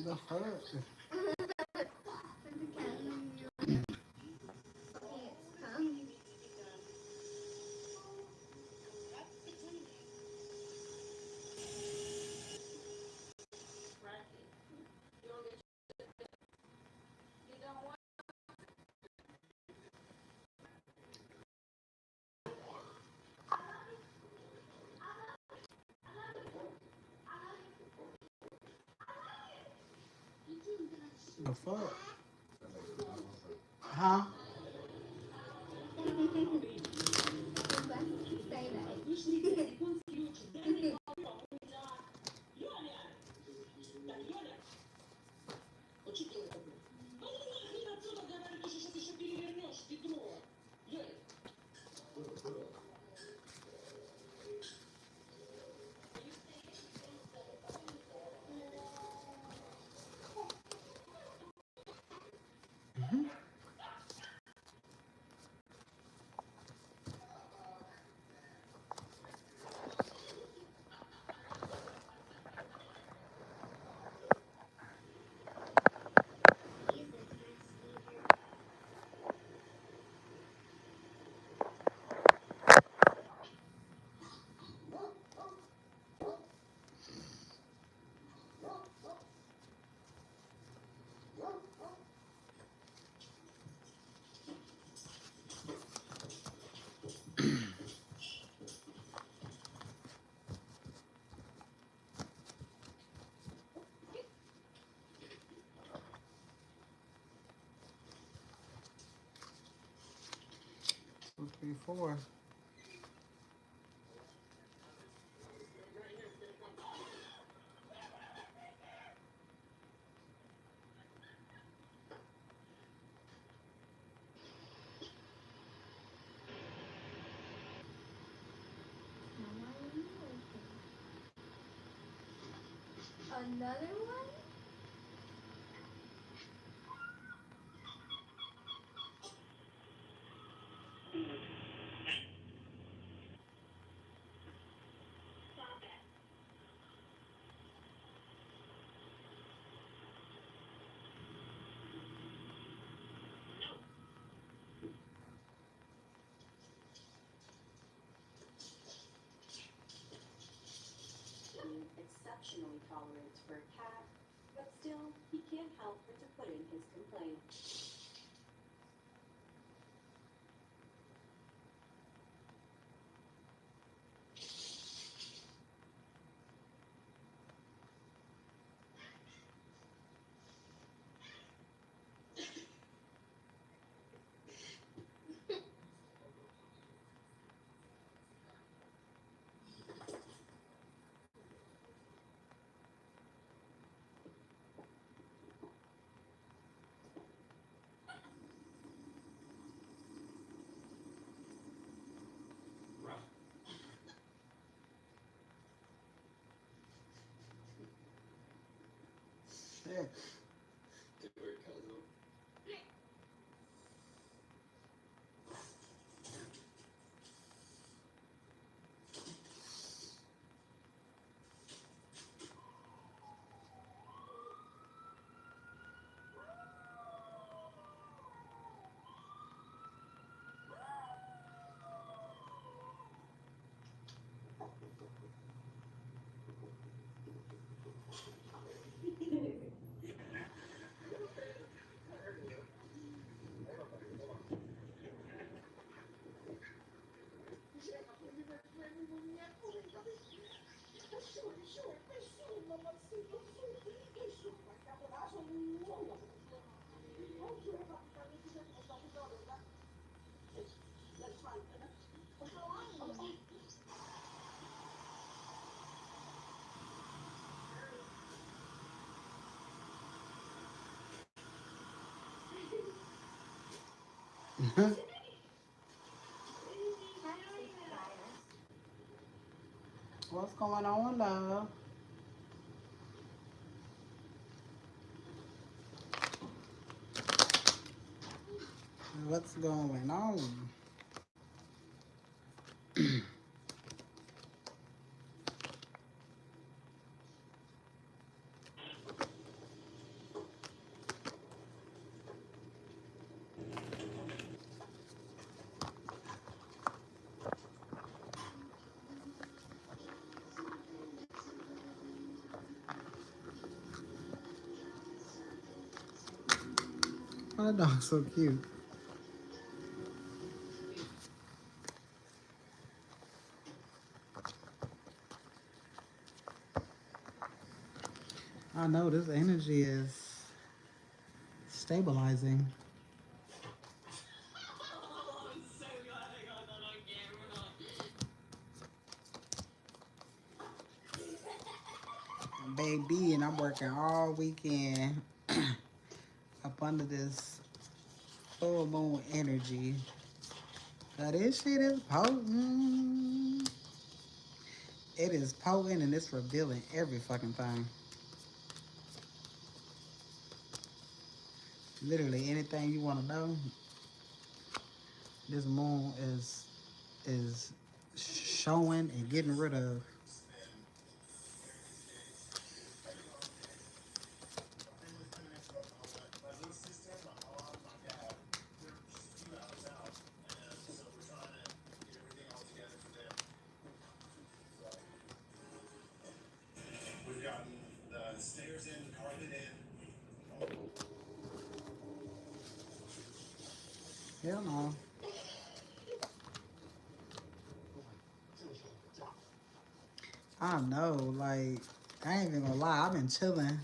The fuck? The fuck? Huh? Mm-hmm. 2, 3, 4. Another one? Exceptionally tolerant for a cat, but still, he can't help but to put in his complaint. Shit. What's going on, love? What's going on? Oh, that dog's so cute. I know this energy is stabilizing. Baby, and I'm working all weekend up under this full moon energy. Now this shit is potent. It is potent and it's revealing every fucking thing. Literally anything you want to know, this moon is showing and getting rid of. Hell no. I know, like, I ain't even gonna lie, I've been chilling,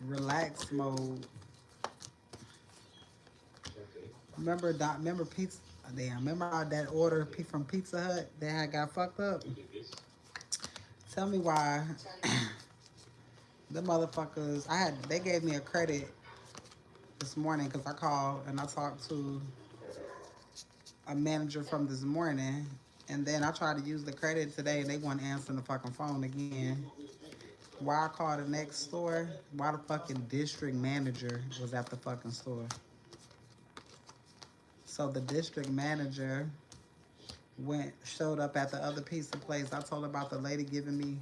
relaxed mode. Remember pizza? Damn, remember that order from Pizza Hut that had got fucked up? Tell me why the motherfuckers, they gave me a credit this morning because I called and I talked to a manager from this morning. And then I tried to use the credit today and they weren't answering the fucking phone again. Why I called the next store? Why the fucking district manager was at the fucking store? So the district manager showed up at the other pizza place. I told her about the lady giving me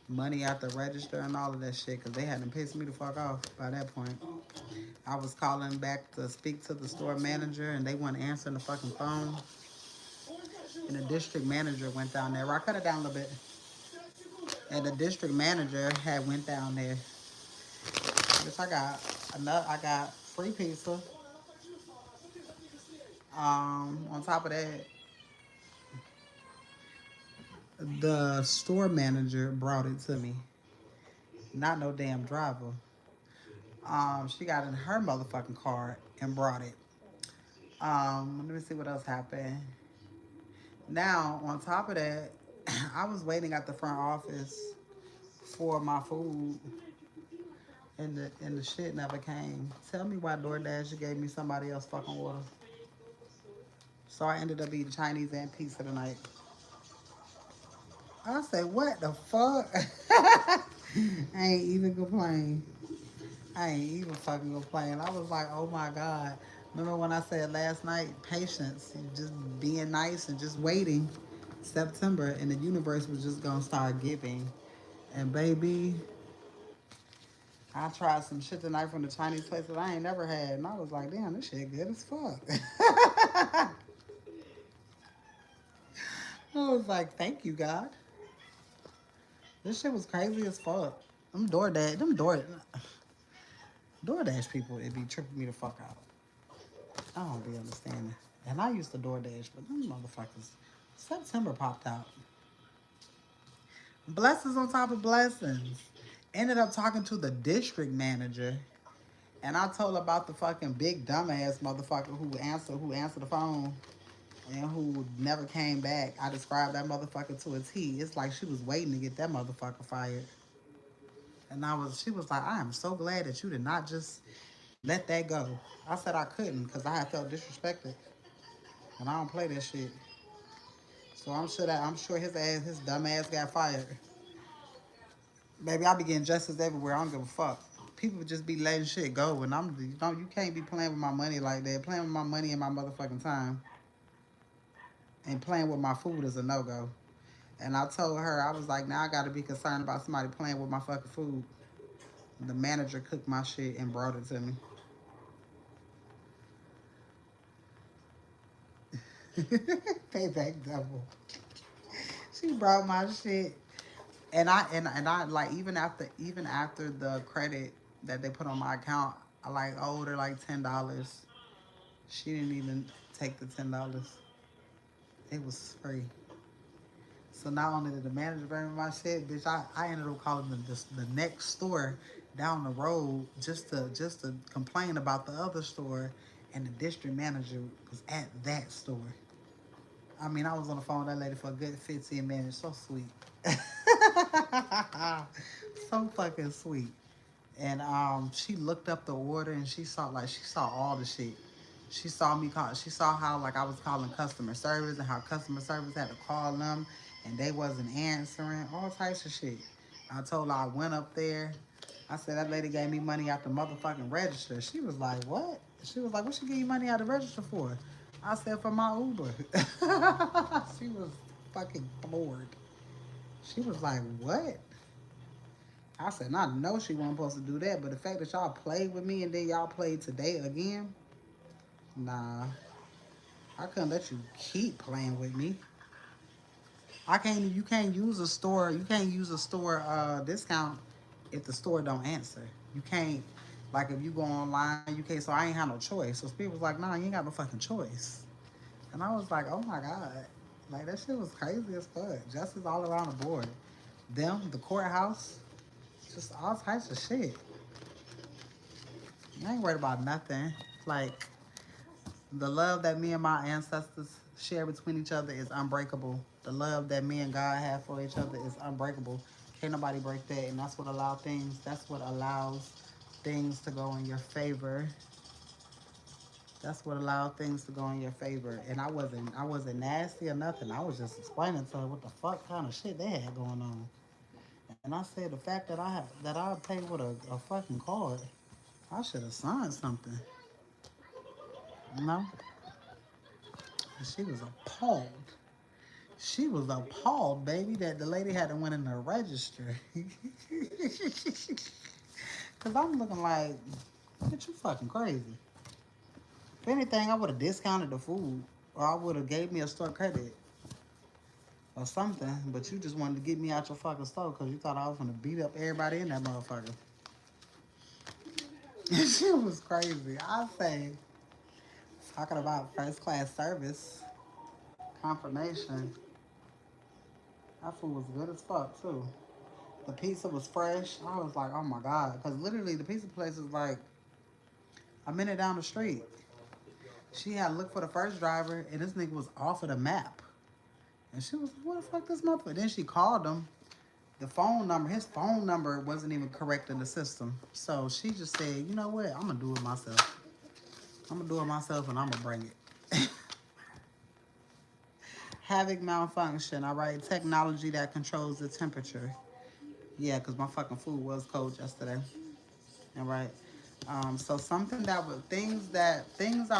money at the register and all of that shit because they hadn't pissed me the fuck off by that point. I was calling back to speak to the store manager and they weren't answering the fucking phone. And the district manager went down there. I cut it down a little bit. And the district manager had went down there. Bitch, I got free pizza. On top of that, the store manager brought it to me. Not no damn driver. She got in her motherfucking car and brought it. Let me see what else happened. Now, on top of that, I was waiting at the front office for my food, and the shit never came. Tell me why DoorDash gave me somebody else fucking order. So I ended up eating Chinese and pizza tonight. I said, what the fuck? I ain't even complain. I ain't even fucking complain. I was like, oh my God. Remember when I said last night, patience, just being nice and just waiting. September and the universe was just gonna start giving. And baby, I tried some shit tonight from the Chinese place that I ain't never had. And I was like, damn, this shit good as fuck. I was like, thank you, God. This shit was crazy as fuck. DoorDash people, it be tripping me the fuck out. I don't be understanding. And I used to DoorDash, but them motherfuckers, September popped out. Blessings on top of blessings. Ended up talking to the district manager, and I told her about the fucking big dumbass motherfucker who answered the phone and who never came back. I described that motherfucker to a T. It's like she was waiting to get that motherfucker fired. And she was like, I am so glad that you did not just let that go. I said I couldn't because I had felt disrespected. And I don't play that shit. So I'm sure his dumb ass got fired. Baby, I be getting justice everywhere. I don't give a fuck. People just be letting shit go, and you can't be playing with my money like that. Playing with my money and my motherfucking time, and playing with my food is a no go. And I told her I was like, now I got to be concerned about somebody playing with my fucking food. The manager cooked my shit and brought it to me. Payback double. She brought my shit, and I like even after the credit that they put on my account, I like owed her like $10. She didn't even take the $10. It was free. So not only did the manager bring me my shit, bitch, I ended up calling the next store down the road just to complain about the other store, and the district manager was at that store. I mean, I was on the phone with that lady for a good 15 minutes. So sweet. So fucking sweet. And she looked up the order and she saw all the shit. She saw me call. She saw how like I was calling customer service and how customer service had to call them and they wasn't answering. All types of shit. I told her I went up there. I said that lady gave me money out the motherfucking register. She was like, "What?" She was like, "What she give you money out the register for?" I said, "For my Uber." She was fucking floored. She was like, "What?" I said, "I know she wasn't supposed to do that, but the fact that y'all played with me and then y'all played today again, nah, I couldn't let you keep playing with me. I can't. You can't use a store. You can't use a store discount if the store don't answer. You can't. Like if you go online, you can't. So I ain't have no choice. So people was like, "Nah, you ain't got no fucking choice." And I was like, "Oh my god." Like that shit was crazy as fuck. Justice all around the board. Them, the courthouse, just all types of shit. I ain't worried about nothing. Like the love that me and my ancestors share between each other is unbreakable. The love that me and God have for each other is unbreakable. Can't nobody break that, and that's what allows things. That's what allows things to go in your favor. That's what allowed things to go in your favor. And I wasn't nasty or nothing. I was just explaining to her what the fuck kind of shit they had going on. And I said the fact that I paid with a fucking card, I should have signed something. You know? And she was appalled. She was appalled, baby, that the lady had to went in the register. Cause I'm looking like, bitch, you fucking crazy. If anything, I would have discounted the food, or I would have gave me a store credit or something. But you just wanted to get me out your fucking store because you thought I was gonna beat up everybody in that motherfucker. She was crazy. I say, talking about first class service, confirmation. That food was good as fuck too. The pizza was fresh. I was like, oh my god, because literally the pizza place is like a minute down the street. She had looked for the first driver, and this nigga was off of the map. And she was like, what the fuck this motherfucker? Then she called him. The phone number, his phone number wasn't even correct in the system. So she just said, you know what? I'm gonna do it myself. I'm gonna do it myself, and I'm gonna bring it. Havoc malfunction. All right, technology that controls the temperature. Yeah, because my fucking food was cold yesterday. All right. So something that would things are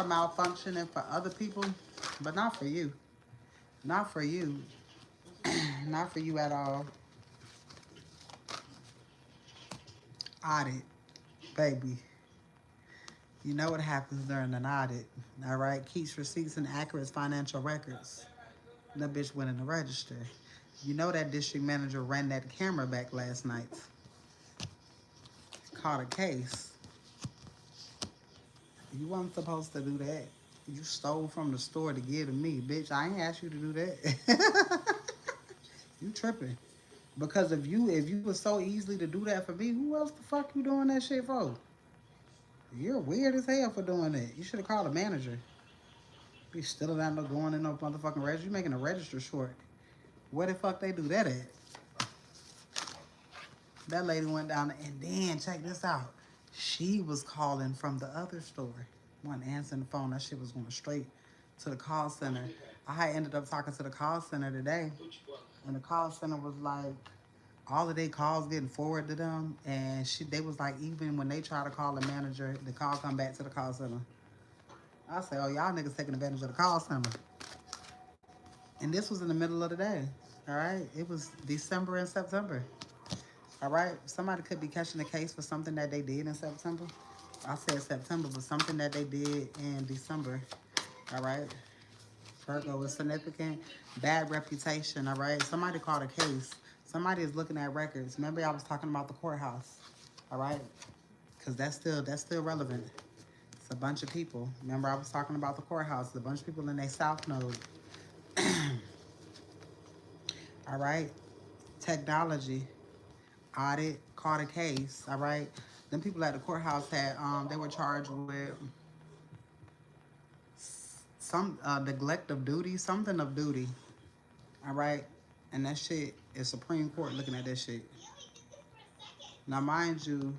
malfunctioning for other people, but not for you. Not for you. Not for you at all. Audit, baby. You know what happens during an audit. All right. Keeps receipts and accurate financial records. That bitch went in the register. You know that district manager ran that camera back last night. Caught a case. You wasn't supposed to do that. You stole from the store to give to me, bitch. I ain't asked you to do that. You tripping. Because if you was so easily to do that for me, who else the fuck you doing that shit for? You're weird as hell for doing that. You should have called a manager. Be still not no going in no motherfucking register. You making a register short. Where the fuck they do that at? That lady went down and then check this out. She was calling from the other store. Wasn't answering the phone. That shit was going straight to the call center. I ended up talking to the call center today, and the call center was like, all of their calls getting forwarded to them, and they was like, even when they try to call the manager, the call come back to the call center. I say, oh, y'all niggas taking advantage of the call center. And this was in the middle of the day. All right, it was December and September. All right, somebody could be catching a case for something that they did in September. I said September, but something that they did in December. All right, Virgo is significant, bad reputation. All right, somebody caught a case. Somebody is looking at records. Remember, I was talking about the courthouse. All right, because that's still relevant. It's a bunch of people. Remember, I was talking about the courthouse. A bunch of people in their South Node. All right, technology audit caught a case. All right, them people at the courthouse had they were charged with some neglect of duty, something of duty. All right, and that shit is Supreme Court looking at that shit. Now, mind you,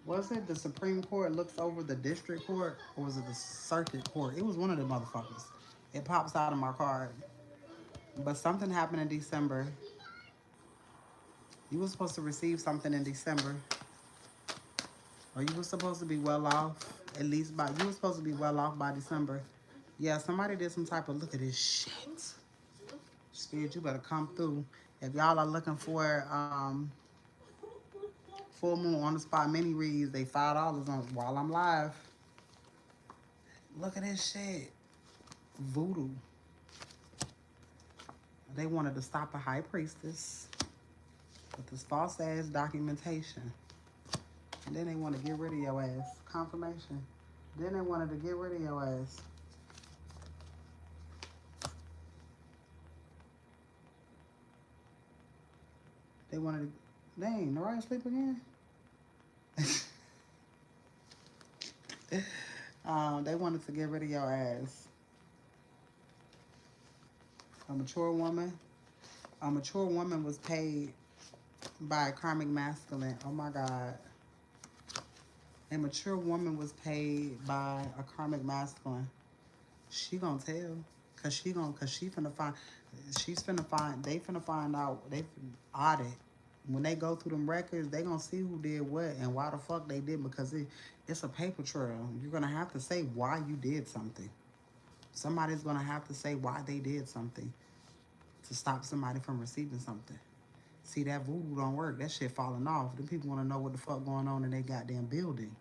was it the Supreme Court looks over the district court or was it the circuit court? It was one of the motherfuckers. It pops out of my card. But something happened in December. You were supposed to receive something in December, or you were supposed to be well off at least by. You were supposed to be well off by December. Yeah, somebody did some type of look at this shit. Spirit, you better come through. If y'all are looking for full moon on the spot mini reads, they $5 on while I'm live. Look at this shit. Voodoo. They wanted to stop a high priestess with this false ass documentation. And then they want to get rid of your ass. Confirmation. Then they wanted to get rid of your ass. They wanted to. Dang, Noriah sleep again? They wanted to get rid of your ass. A mature woman. A mature woman was paid by a karmic masculine. Oh my God. A mature woman was paid by a karmic masculine. She gonna tell. Cause she finna find, she's finna find, they finna find out, they audit. When they go through them records, they gonna see who did what and why the fuck they did because it's a paper trail. You're gonna have to say why you did something. Somebody's gonna have to say why they did something to stop somebody from receiving something. See, that voodoo don't work. That shit falling off. Them people wanna know what the fuck going on in their goddamn building.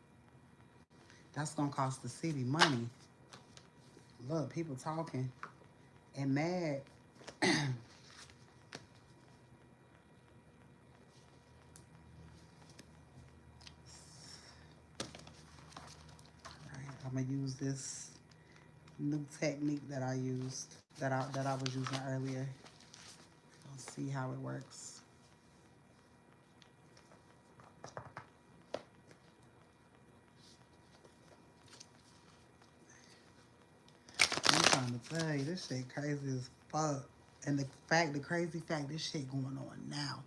That's gonna cost the city money. Look, people talking and mad. Right, I'm gonna use this new technique that I used that I was using earlier. Let's see how it works. I'm trying to tell you, this shit crazy as fuck. And the crazy fact, this shit going on now.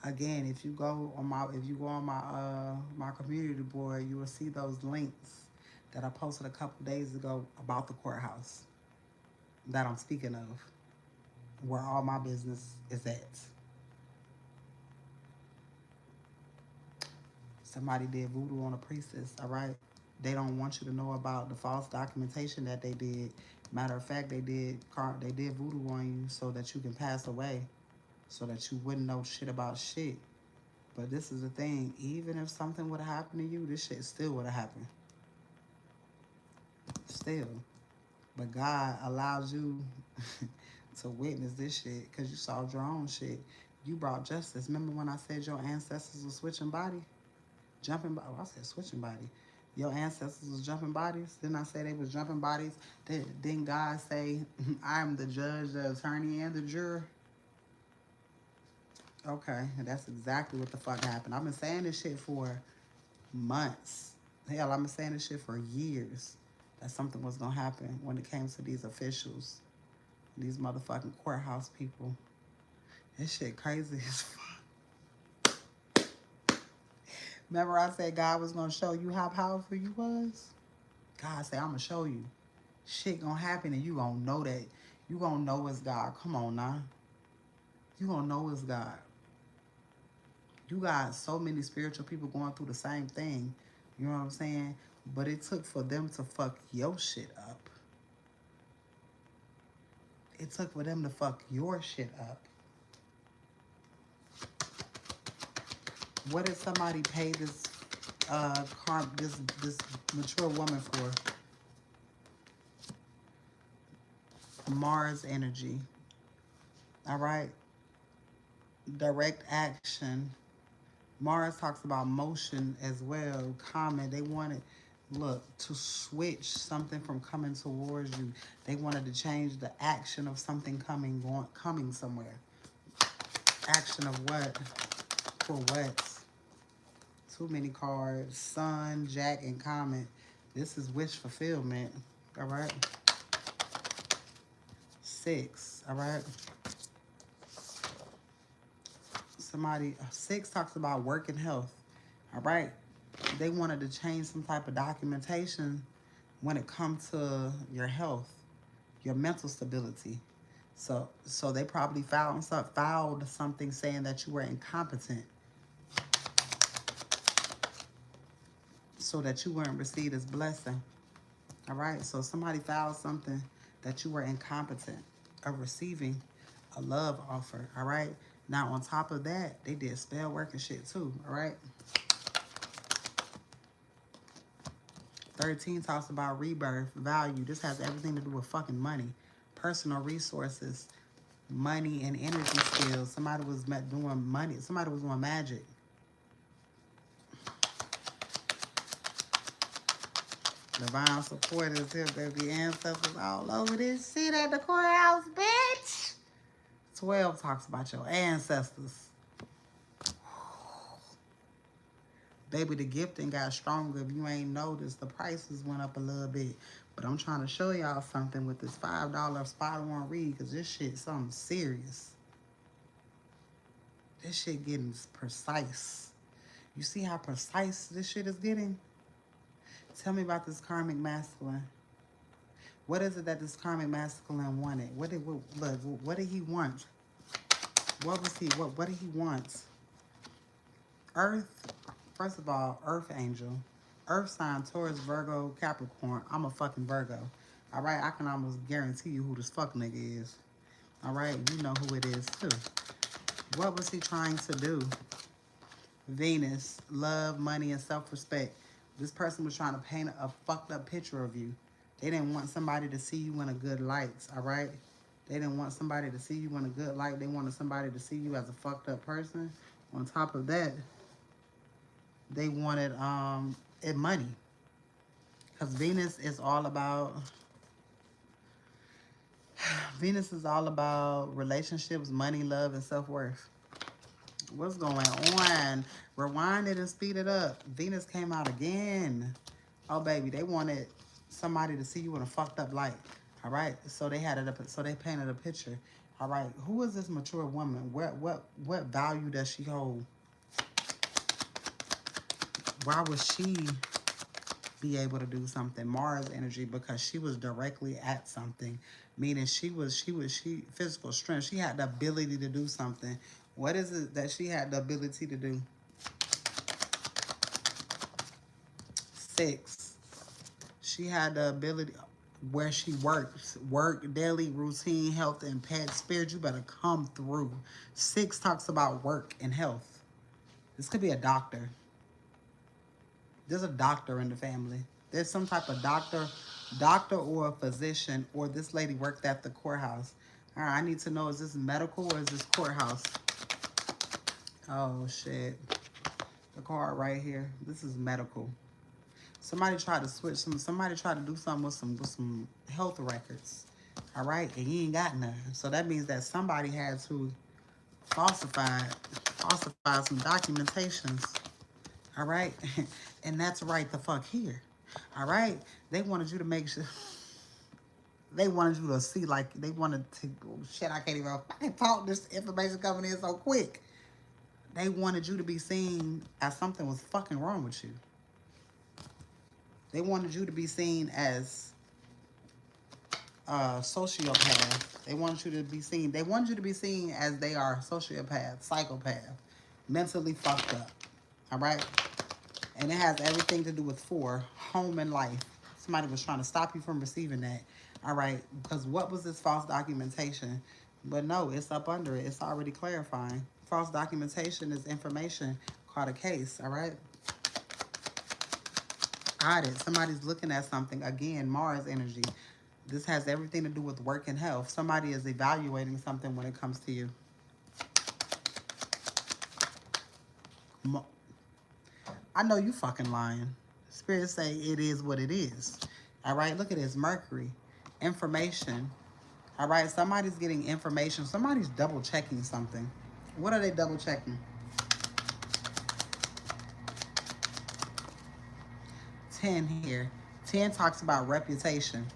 Again, if you go on my community board, you will see those links that I posted a couple days ago about the courthouse that I'm speaking of, where all my business is at. Somebody did voodoo on a priestess, all right? They don't want you to know about the false documentation that they did. Matter of fact, they did voodoo on you so that you can pass away, so that you wouldn't know shit about shit. But this is the thing, even if something would have happened to you, this shit still would have happened. Still. But God allows you to witness this shit because you saw your own shit. You brought justice. Remember when I said your ancestors were switching body? Jumping body. Oh, I said switching body. Your ancestors was jumping bodies. Didn't I say they was jumping bodies? Didn't God say, I am the judge, the attorney, and the juror? Okay, that's exactly what the fuck happened. I've been saying this shit for months. Hell, I've been saying this shit for years. That something was gonna happen when it came to these officials, these motherfucking courthouse people. This shit crazy as fuck. Remember I said God was gonna show you how powerful you was? God said, I'm gonna show you. Shit gonna happen and you gonna know that. You gonna know it's God. Come on now. You gonna know it's God. You got so many spiritual people going through the same thing. You know what I'm saying? But it took for them to fuck your shit up. It took for them to fuck your shit up. What did somebody pay this mature woman for? Mars energy. All right. Direct action Mars talks about motion as well. Comment. They wanted, look, to switch something from coming towards you. They wanted to change the action of something coming somewhere. Action of what? For what? Too many cards. Sun, Jack, and Comet. This is wish fulfillment. All right. 6. All right. Somebody, 6 talks about work and health. All right. They wanted to change some type of documentation when it comes to your health, your mental stability. So they probably filed something saying that you were incompetent, so that you weren't received as blessing. All right. So somebody filed something that you were incompetent of receiving a love offer. All right. Now on top of that, they did spell work and shit too. All right. 13 talks about rebirth, value. This has everything to do with fucking money, personal resources, money and energy skills. Somebody was doing money. Somebody was doing magic. Divine support is here, baby. Ancestors all over this shit at the courthouse, bitch. 12 talks about your ancestors. Baby, the gifting got stronger. If you ain't noticed, the prices went up a little bit. But I'm trying to show y'all something with this $5 spot on read, because this shit something serious. This shit getting precise. You see how precise this shit is getting? Tell me about this karmic masculine. What is it that this karmic masculine wanted? What did he want? What did he want? Earth, first of all, Earth angel. Earth sign, Taurus, Virgo, Capricorn. I'm a fucking Virgo. All right, I can almost guarantee you who this fuck nigga is. All right, you know who it is too. What was he trying to do? Venus, love, money, and self-respect. This person was trying to paint a fucked up picture of you. They didn't want somebody to see you in a good light, all right? They didn't want somebody to see you in a good light. They wanted somebody to see you as a fucked up person. On top of that, they wanted money. Because Venus is all about relationships, money, love, and self-worth. What's going on? Rewind it and speed it up. Venus came out again. Oh baby, they wanted somebody to see you in a fucked up light. All right. So they painted a picture. All right. Who is this mature woman? What value does she hold? Why would she be able to do something? Mars energy, because she was directly at something, meaning she physical strength. She had the ability to do something. What is it that she had the ability to do? 6. She had the ability where she works, work, daily routine, health, and pet, spirit. You better come through. 6 talks about work and health. This could be a doctor. There's a doctor in the family. There's some type of doctor or a physician, or this lady worked at the courthouse. All right, I need to know, is this medical or is this courthouse? Oh, shit. The card right here. This is medical. Somebody tried to somebody tried to do something with some health records. All right, and you ain't got none. So that means that somebody had to falsify some documentations. All right, and that's right the fuck here. All right, they wanted you to make sure. They wanted you to see, like, they wanted to, oh, shit, I can't even fucking talk. This information coming in so quick. They wanted you to be seen as something was fucking wrong with you. They wanted you to be seen as a sociopath. They wanted you to be seen. They wanted you to be seen as they are sociopath, psychopath, mentally fucked up. All right? And it has everything to do with 4, home and life. Somebody was trying to stop you from receiving that. All right? Because what was this false documentation? But no, it's up under it. It's already clarifying. False documentation is information called a case. All right? Audit. Somebody's looking at something. Again, Mars energy. This has everything to do with work and health. Somebody is evaluating something when it comes to you. I know you fucking lying. Spirit say it is what it is. All right, look at this Mercury. Information. All right, somebody's getting information. Somebody's double checking something. What are they double checking? 10 here. 10 talks about reputation.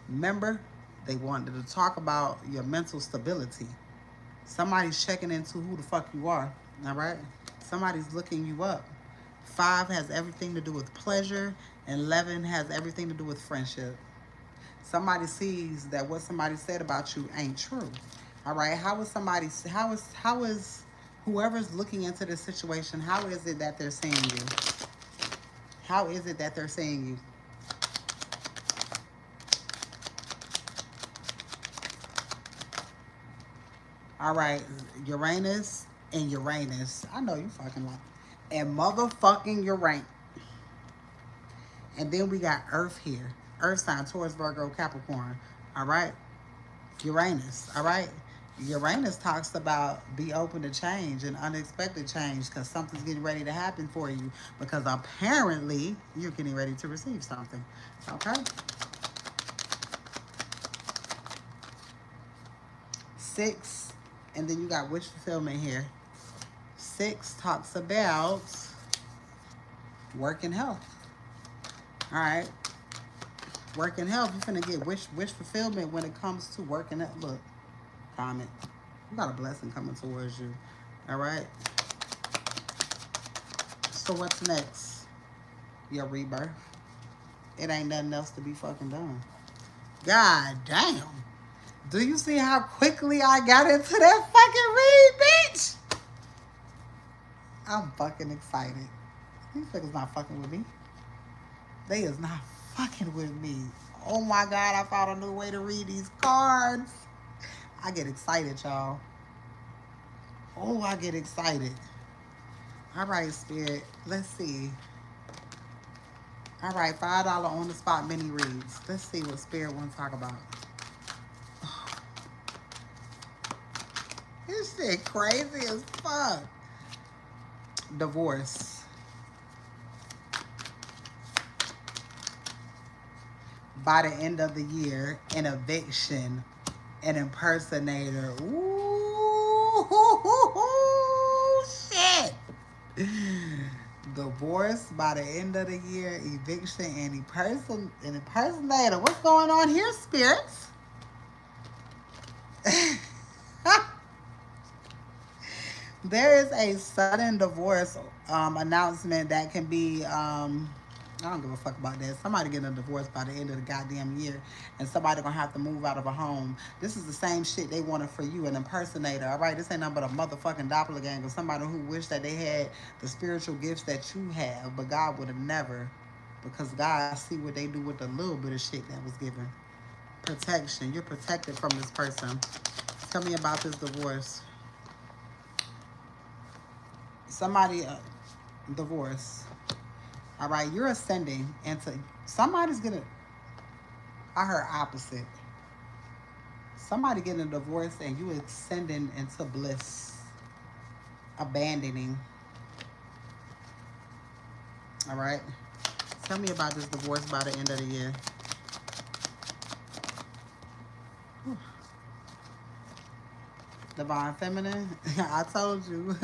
Remember, they wanted to talk about your mental stability. Somebody's checking into who the fuck you are. All right? Somebody's looking you up. 5 has everything to do with pleasure, and 11 has everything to do with friendship. Somebody sees that what somebody said about you ain't true. All right? How is whoever's looking into this situation, how is it that they're seeing you? How is it that they're seeing you? All right, Uranus and Uranus. I know you fucking like. And motherfucking Uranus. And then we got Earth here. Earth sign, Taurus, Virgo, Capricorn. All right. Uranus. All right. Uranus talks about be open to change and unexpected change because something's getting ready to happen for you because apparently you're getting ready to receive something. Okay. 6, and then you got wish fulfillment here. 6 talks about work and health. All right. Work and health. You're finna get wish fulfillment when it comes to working it. Look, comment. You got a blessing coming towards you. All right. So what's next? Your rebirth. It ain't nothing else to be fucking done. God damn. Do you see how quickly I got into that fucking read, bitch? I'm fucking excited. These niggas not fucking with me. They is not fucking with me. Oh my God, I found a new way to read these cards. I get excited, y'all. Oh, I get excited. All right, Spirit. Let's see. All right, $5 on the spot mini reads. Let's see what Spirit wants to talk about. This shit crazy as fuck. Divorce. By the end of the year, an eviction, an impersonator. Ooh, shit. Divorce by the end of the year, eviction, and an impersonator. What's going on here, spirits? There is a sudden divorce announcement that can be I don't give a fuck about that. Somebody getting a divorce by the end of the goddamn year, and somebody gonna have to move out of a home. This is the same shit they wanted for you, an impersonator. All right, this ain't nothing but a motherfucking doppelganger. Somebody who wished that they had the spiritual gifts that you have, but God would have never, because God see what they do with the little bit of shit that was given. Protection. You're protected from this person. Tell me about this divorce. Somebody divorce. All right, you're ascending into somebody's gonna. I heard opposite. Somebody getting a divorce and you ascending into bliss, abandoning. All right, tell me about this divorce by the end of the year. Whew. Divine Feminine, I told you.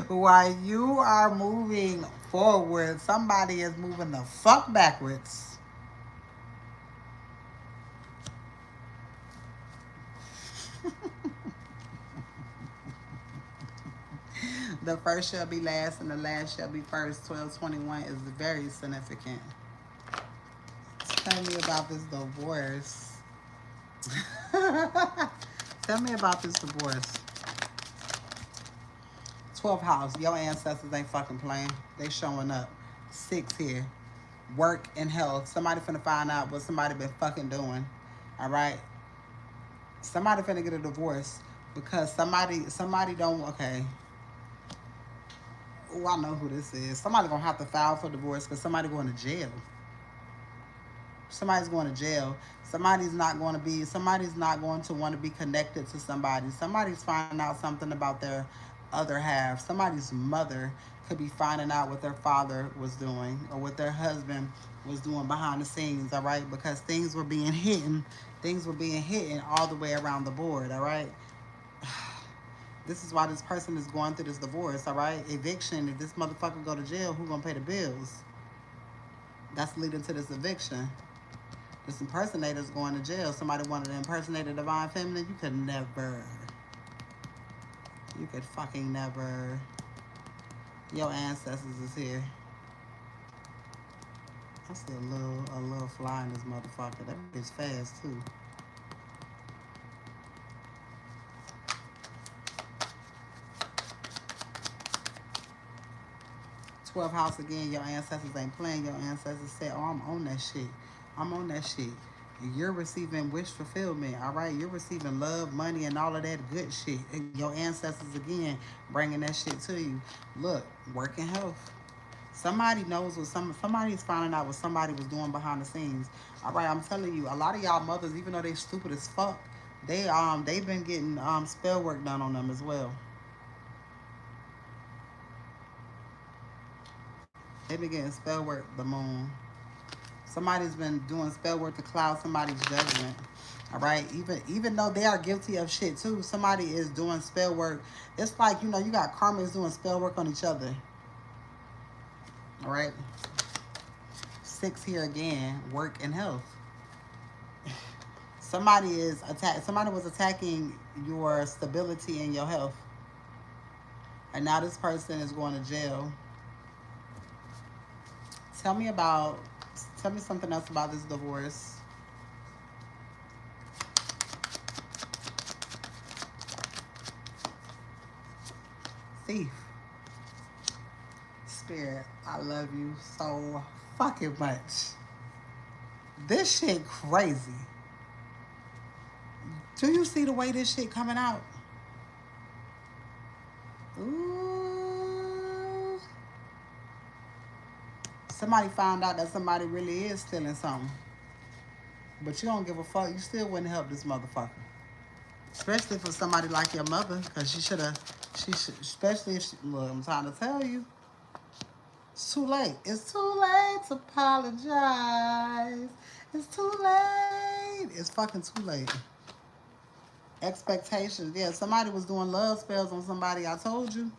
While you are moving forward, somebody is moving the fuck backwards. The first shall be last and the last shall be first. 1221 is very significant. Tell me about this divorce. Tell me about this divorce. 12th house. Your ancestors ain't fucking playing. They showing up. 6 here. Work and health. Somebody finna find out what somebody been fucking doing. All right. Somebody finna get a divorce because somebody don't. Okay. Oh, I know who this is. Somebody gonna have to file for divorce because somebody going to jail. Somebody's going to jail. Somebody's not going to want to be connected to somebody. Somebody's finding out something about their other half. Somebody's mother could be finding out what their father was doing or what their husband was doing behind the scenes, all right? Because things were being hidden. Things were being hidden all the way around the board, all right? This is why this person is going through this divorce, all right? Eviction. If this motherfucker go to jail, who gonna pay the bills? That's leading to this eviction. This impersonator's going to jail. Somebody wanted to impersonate a divine feminine. You could never. You could fucking never. Your ancestors is here. I see a little fly in this motherfucker. That bitch fast too. 12th house again. Your ancestors ain't playing. Your ancestors said, "Oh, I'm on that shit. I'm on that shit." You're receiving wish fulfillment, all right? You're receiving love, money, and all of that good shit. And your ancestors, again, bringing that shit to you. Look, work and health. Somebody knows what somebody's finding out what somebody was doing behind the scenes. All right, I'm telling you, a lot of y'all mothers, even though they stupid as fuck, they've been getting spell work done on them as well. They've been getting spell work, the moon. Somebody's been doing spell work to cloud somebody's judgment. All right, even though they are guilty of shit too, somebody is doing spell work. It's like, you got karmas doing spell work on each other. All right. 6 here again, work and health. Somebody was attacking your stability and your health. And now this person is going to jail. Tell me something else about this divorce. Thief. Spirit, I love you so fucking much. This shit crazy. Do you see the way this shit coming out? Ooh. Somebody found out that somebody really is stealing something. But you don't give a fuck. You still wouldn't help this motherfucker. Especially for somebody like your mother. Because especially if look, I'm trying to tell you. It's too late. It's too late to apologize. It's too late. It's fucking too late. Expectations. Yeah, somebody was doing love spells on somebody. I told you.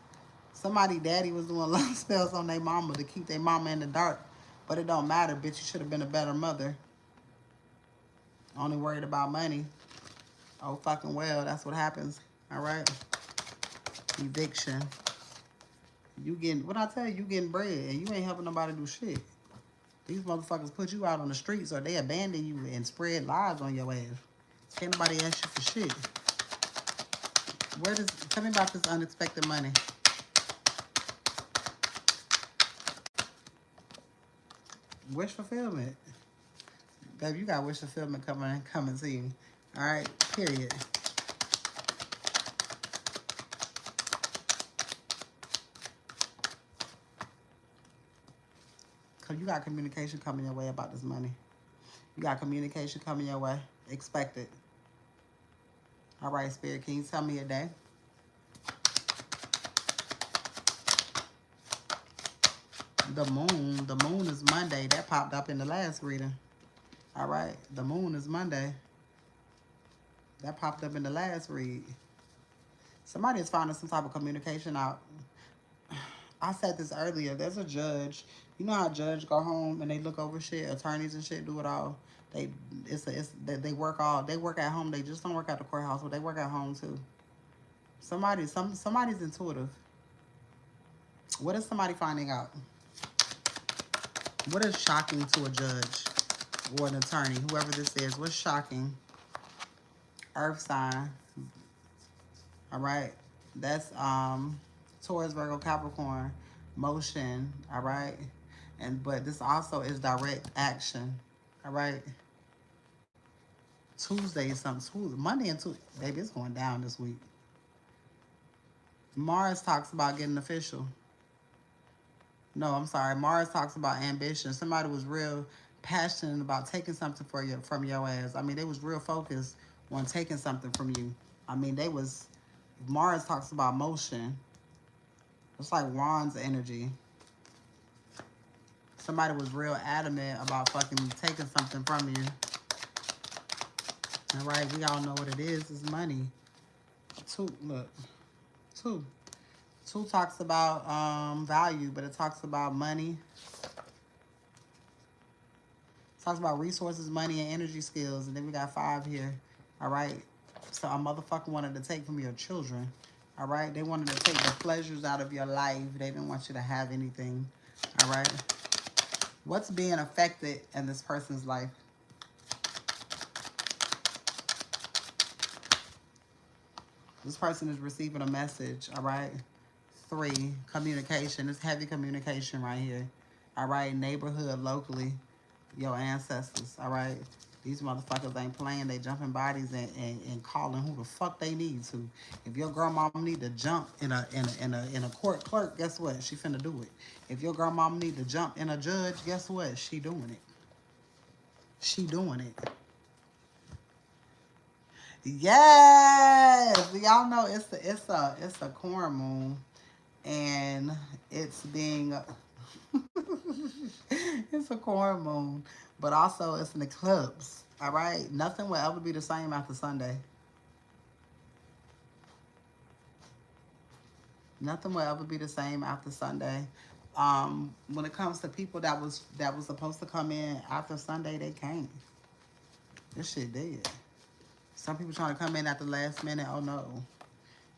Somebody daddy was doing love spells on their mama to keep their mama in the dark. But it don't matter, bitch. You should have been a better mother. Only worried about money. Oh, fucking well. That's what happens. All right? Eviction. What I tell you, you getting bread and you ain't helping nobody do shit. These motherfuckers put you out on the streets or they abandon you and spread lies on your ass. Can't nobody ask you for shit. Tell me about this unexpected money. Wish fulfillment. Baby, you got wish fulfillment coming to you. All right, period. Because you got communication coming your way about this money. You got communication coming your way. Expect it. All right, Spirit, can you tell me a day? The moon is Monday. That popped up in the last reading. All right, the moon is Monday. That popped up in the last read. Somebody is finding some type of communication out. I said this earlier. There's a judge. You know how judges go home and they look over shit. Attorneys and shit do it all. They work at home. They just don't work at the courthouse, but they work at home too. Somebody's intuitive. What is somebody finding out? What is shocking to a judge or an attorney, whoever this is? What's shocking? Earth sign. All right. That's Taurus, Virgo, Capricorn, motion. All right. But this also is direct action. All right. Tuesday is something. Monday and Tuesday. Baby, it's going down this week. Mars talks about getting official. No, I'm sorry. Mars talks about ambition. Somebody was real. passionate about taking something from your ass. I mean, they was real focused on taking something from you. I mean, they was. Mars talks about motion. It's like Ron's energy. Somebody was real adamant about fucking taking something from you. All right, we all know what it is. It's money. Two, look, two. Two talks about value, but it talks about money. It talks about resources, money, and energy skills. And then we got 5 here. All right. So a motherfucker wanted to take from your children. All right. They wanted to take the pleasures out of your life. They didn't want you to have anything. All right. What's being affected in this person's life? This person is receiving a message, all right? 3, communication. It's heavy communication right here. All right, neighborhood, locally, your ancestors, all right? These motherfuckers ain't playing. They jumping bodies and calling who the fuck they need to. If your grandmama need to jump in a court clerk, guess what? She finna do it. If your grandmama need to jump in a judge, guess what? She doing it. She doing it. Yes, y'all know it's a corn moon, and it's being it's a corn moon, but also it's an eclipse. All right, nothing will ever be the same after Sunday. Nothing will ever be the same after Sunday. When it comes to people that was supposed to come in after Sunday, they can't. This shit dead. Some people trying to come in at the last minute. Oh no,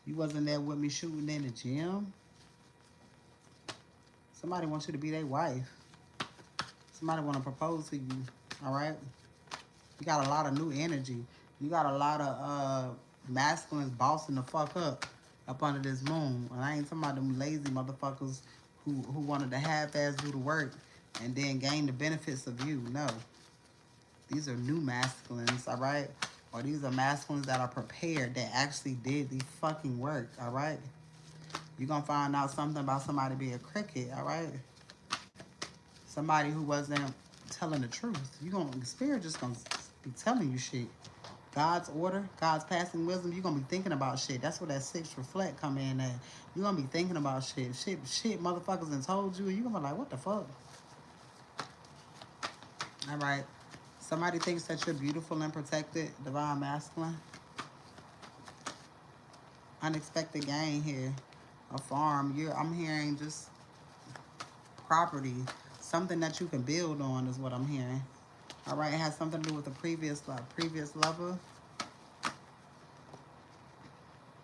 you wasn't there with me shooting in the gym. Somebody wants you to be their wife. Somebody want to propose to you. All right. You got a lot of new energy. You got a lot of masculines bossing the fuck up under this moon. And I ain't talking about them lazy motherfuckers who wanted to half-ass do the work and then gain the benefits of you. No. These are new masculines, all right? Or these are masculines that are prepared, that actually did the fucking work, all right? You're going to find out something about somebody being a cricket, all right? Somebody who wasn't telling the truth. Spirit just going to be telling you shit. God's order, God's passing wisdom, you're going to be thinking about shit. That's where that 6 reflect come in at. You're going to be thinking about shit. Shit motherfuckers done told you, and you're going to be like, what the fuck? All right. Somebody thinks that you're beautiful and protected, divine masculine. Unexpected gain here. A farm. I'm hearing just property. Something that you can build on is what I'm hearing. All right. It has something to do with the previous lover.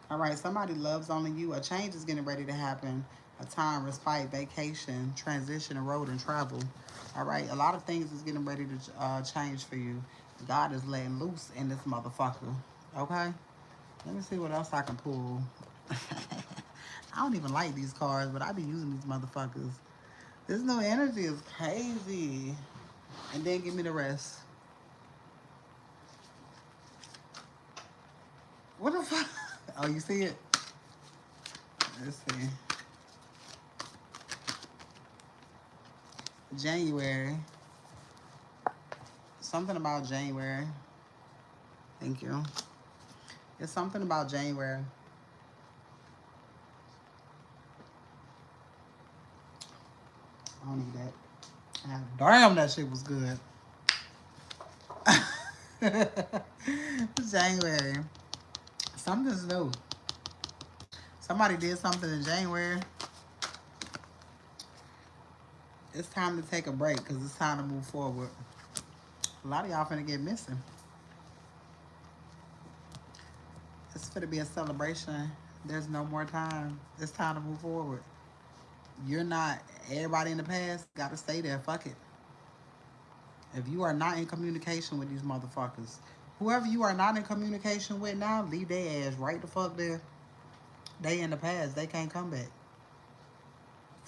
All right. Somebody loves only you. A change is getting ready to happen. A time, respite, vacation, transition, road, and travel. All right. A lot of things is getting ready to change for you. God is letting loose in this motherfucker. Okay. Let me see what else I can pull. I don't even like these cards, but I be using these motherfuckers. This new energy is crazy. And then give me the rest. What the fuck? Oh, you see it? Let's see. January. Something about January. Thank you. It's something about January. I don't need that. Damn, that shit was good. January. Something's new. Somebody did something in January. It's time to take a break because it's time to move forward. A lot of y'all finna get missing. It's finna be a celebration. There's no more time. It's time to move forward. You're not, everybody in the past gotta stay there. Fuck it. If you are not in communication with these motherfuckers, whoever you are not in communication with now, leave their ass right the fuck there. They in the past. They can't come back.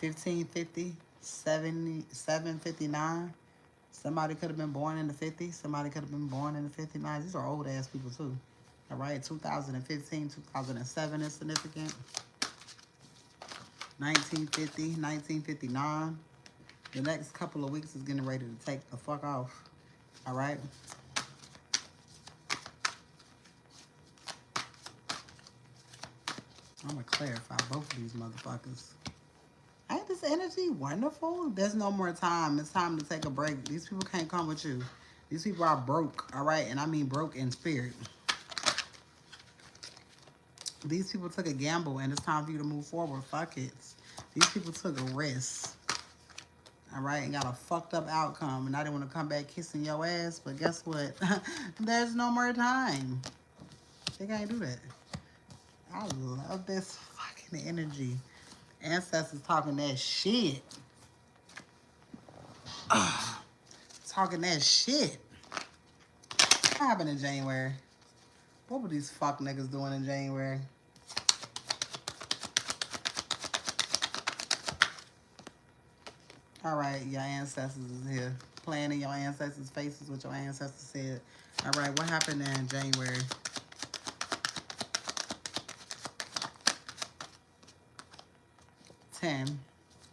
1550, 70, 759. Somebody could have been born in the 50s. Somebody could have been born in the 59s. These are old ass people too. All right, 2015, 2007 is significant. 1950, 1959. The next couple of weeks is getting ready to take the fuck off. All right? I'm going to clarify both of these motherfuckers. Ain't this energy wonderful? There's no more time. It's time to take a break. These people can't come with you. These people are broke, all right? And I mean broke in spirit. These people took a gamble, and it's time for you to move forward. Fuck it. These people took a risk, all right, and got a fucked up outcome. And I didn't want to come back kissing your ass, but guess what? There's no more time. They can't do that. I love this fucking energy. Ancestors talking that shit. Talking that shit. What happened in January? What were these fuck niggas doing in January? All right, your ancestors is here. Playing in your ancestors' faces what your ancestors said. All right, what happened in January? Ten.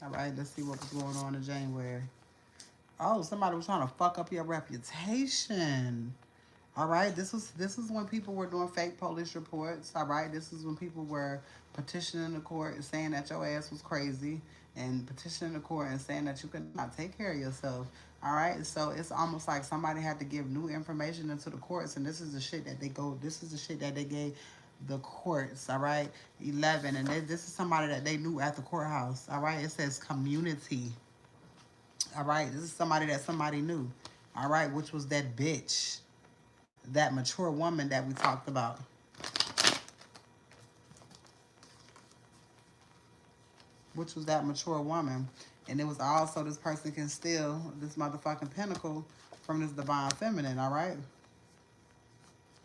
All right, let's see what was going on in January. Oh, somebody was trying to fuck up your reputation. All right, this is when people were doing fake police reports. All right, this is when people were petitioning the court and saying that your ass was crazy, and petitioning the court and saying that you could not take care of yourself. All right, so it's almost like somebody had to give new information into the courts, and this is the shit that they go. This is the shit that they gave the courts. All right, 11, and this is somebody that they knew at the courthouse. All right, it says community. All right, this is somebody that somebody knew. All right, which was that bitch. That mature woman that we talked about. Which was that mature woman. And it was also this person can steal this motherfucking pinnacle from this divine feminine, all right?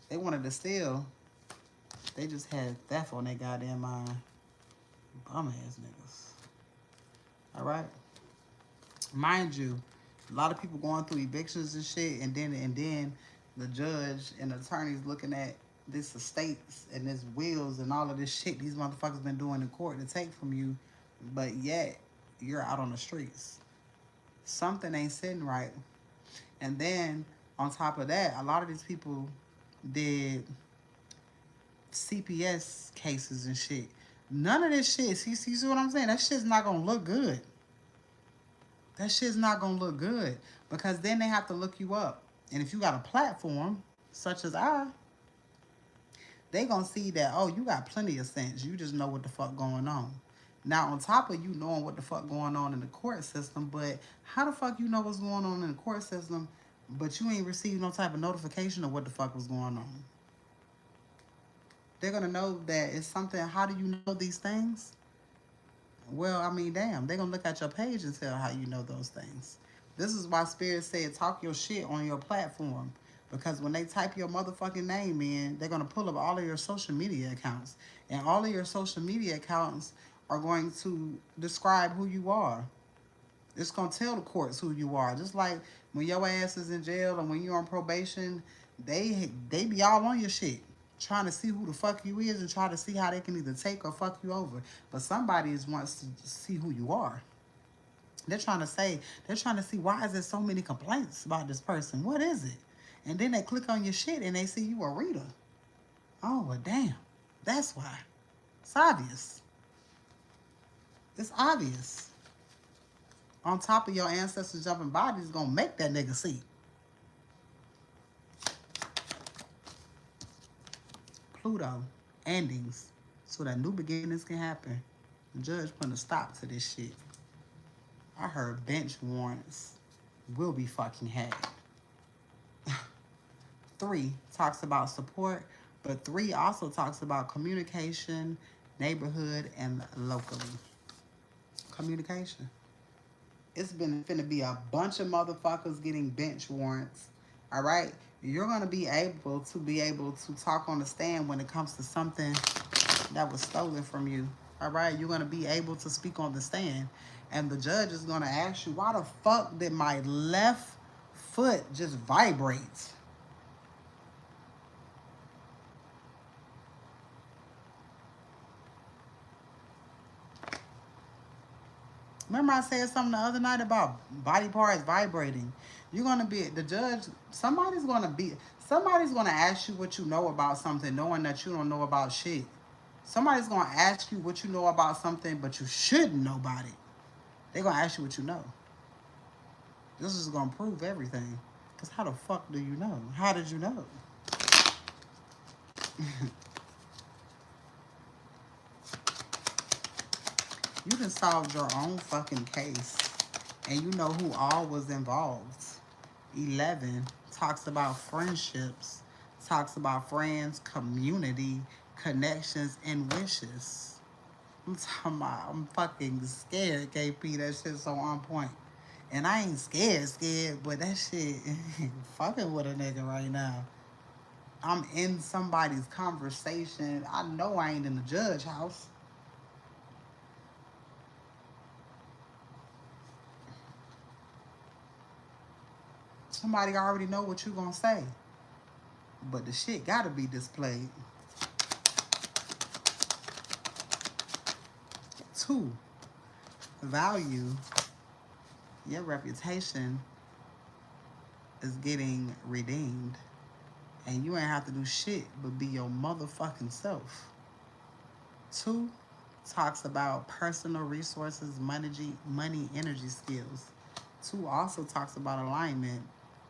They wanted to steal. They just had theft on their goddamn mind. Bum ass niggas. All right? Mind you, a lot of people going through evictions and shit, and then the judge and the attorneys looking at this estates and this wills and all of this shit these motherfuckers been doing in court to take from you, but yet you're out on the streets. Something ain't sitting right. And then on top of that, a lot of these people did CPS cases and shit. None of this shit, see what I'm saying? That shit's not gonna look good. That shit's not gonna look good because then they have to look you up. And if you got a platform, such as they gonna see that, oh, you got plenty of sense. You just know what the fuck going on. Now, on top of you knowing what the fuck going on in the court system, but how the fuck you know what's going on in the court system, but you ain't received no type of notification of what the fuck was going on? They're gonna know that it's something. How do you know these things? Well, I mean, damn, they're gonna look at your page and tell how you know those things. This is why Spirit said talk your shit on your platform. Because when they type your motherfucking name in, they're gonna pull up all of your social media accounts. And all of your social media accounts are going to describe who you are. It's gonna tell the courts who you are. Just like when your ass is in jail and when you're on probation, they be all on your shit, trying to see who the fuck you is and try to see how they can either take or fuck you over. But somebody wants to see who you are. They're trying to see why is there so many complaints about this person? What is it? And then they click on your shit and they see you a reader. Oh, well, damn. That's why. It's obvious. It's obvious. On top of your ancestors jumping bodies, gonna make that nigga see. Pluto, endings, so that new beginnings can happen. The judge putting a stop to this shit. I heard bench warrants will be fucking had. 3 talks about support, but 3 also talks about communication, neighborhood, and locally. Communication. It's been finna be a bunch of motherfuckers getting bench warrants. All right, you're gonna be able to talk on the stand when it comes to something that was stolen from you. All right, you're gonna be able to speak on the stand, and the judge is gonna ask you, why the fuck did my left foot just vibrate? Remember I said something the other night about body parts vibrating. You're gonna be the judge. Somebody's gonna ask you what you know about something, knowing that you don't know about shit. Somebody's gonna ask you what you know about something, but you shouldn't know about it. They're gonna ask you what you know. This is gonna prove everything. Cause how the fuck do you know? How did you know? You done solved your own fucking case. And you know who all was involved. 11 talks about friendships, talks about friends, community, connections, and wishes. I'm talking about, I'm fucking scared, KP. That shit's so on point. And I ain't scared, but that shit fucking with a nigga right now. I'm in somebody's conversation. I know I ain't in the judge house. Somebody already know what you gonna say. But the shit gotta be displayed. 2, value. Your reputation is getting redeemed. And you ain't have to do shit but be your motherfucking self. 2 talks about personal resources, money, energy skills. 2 also talks about alignment,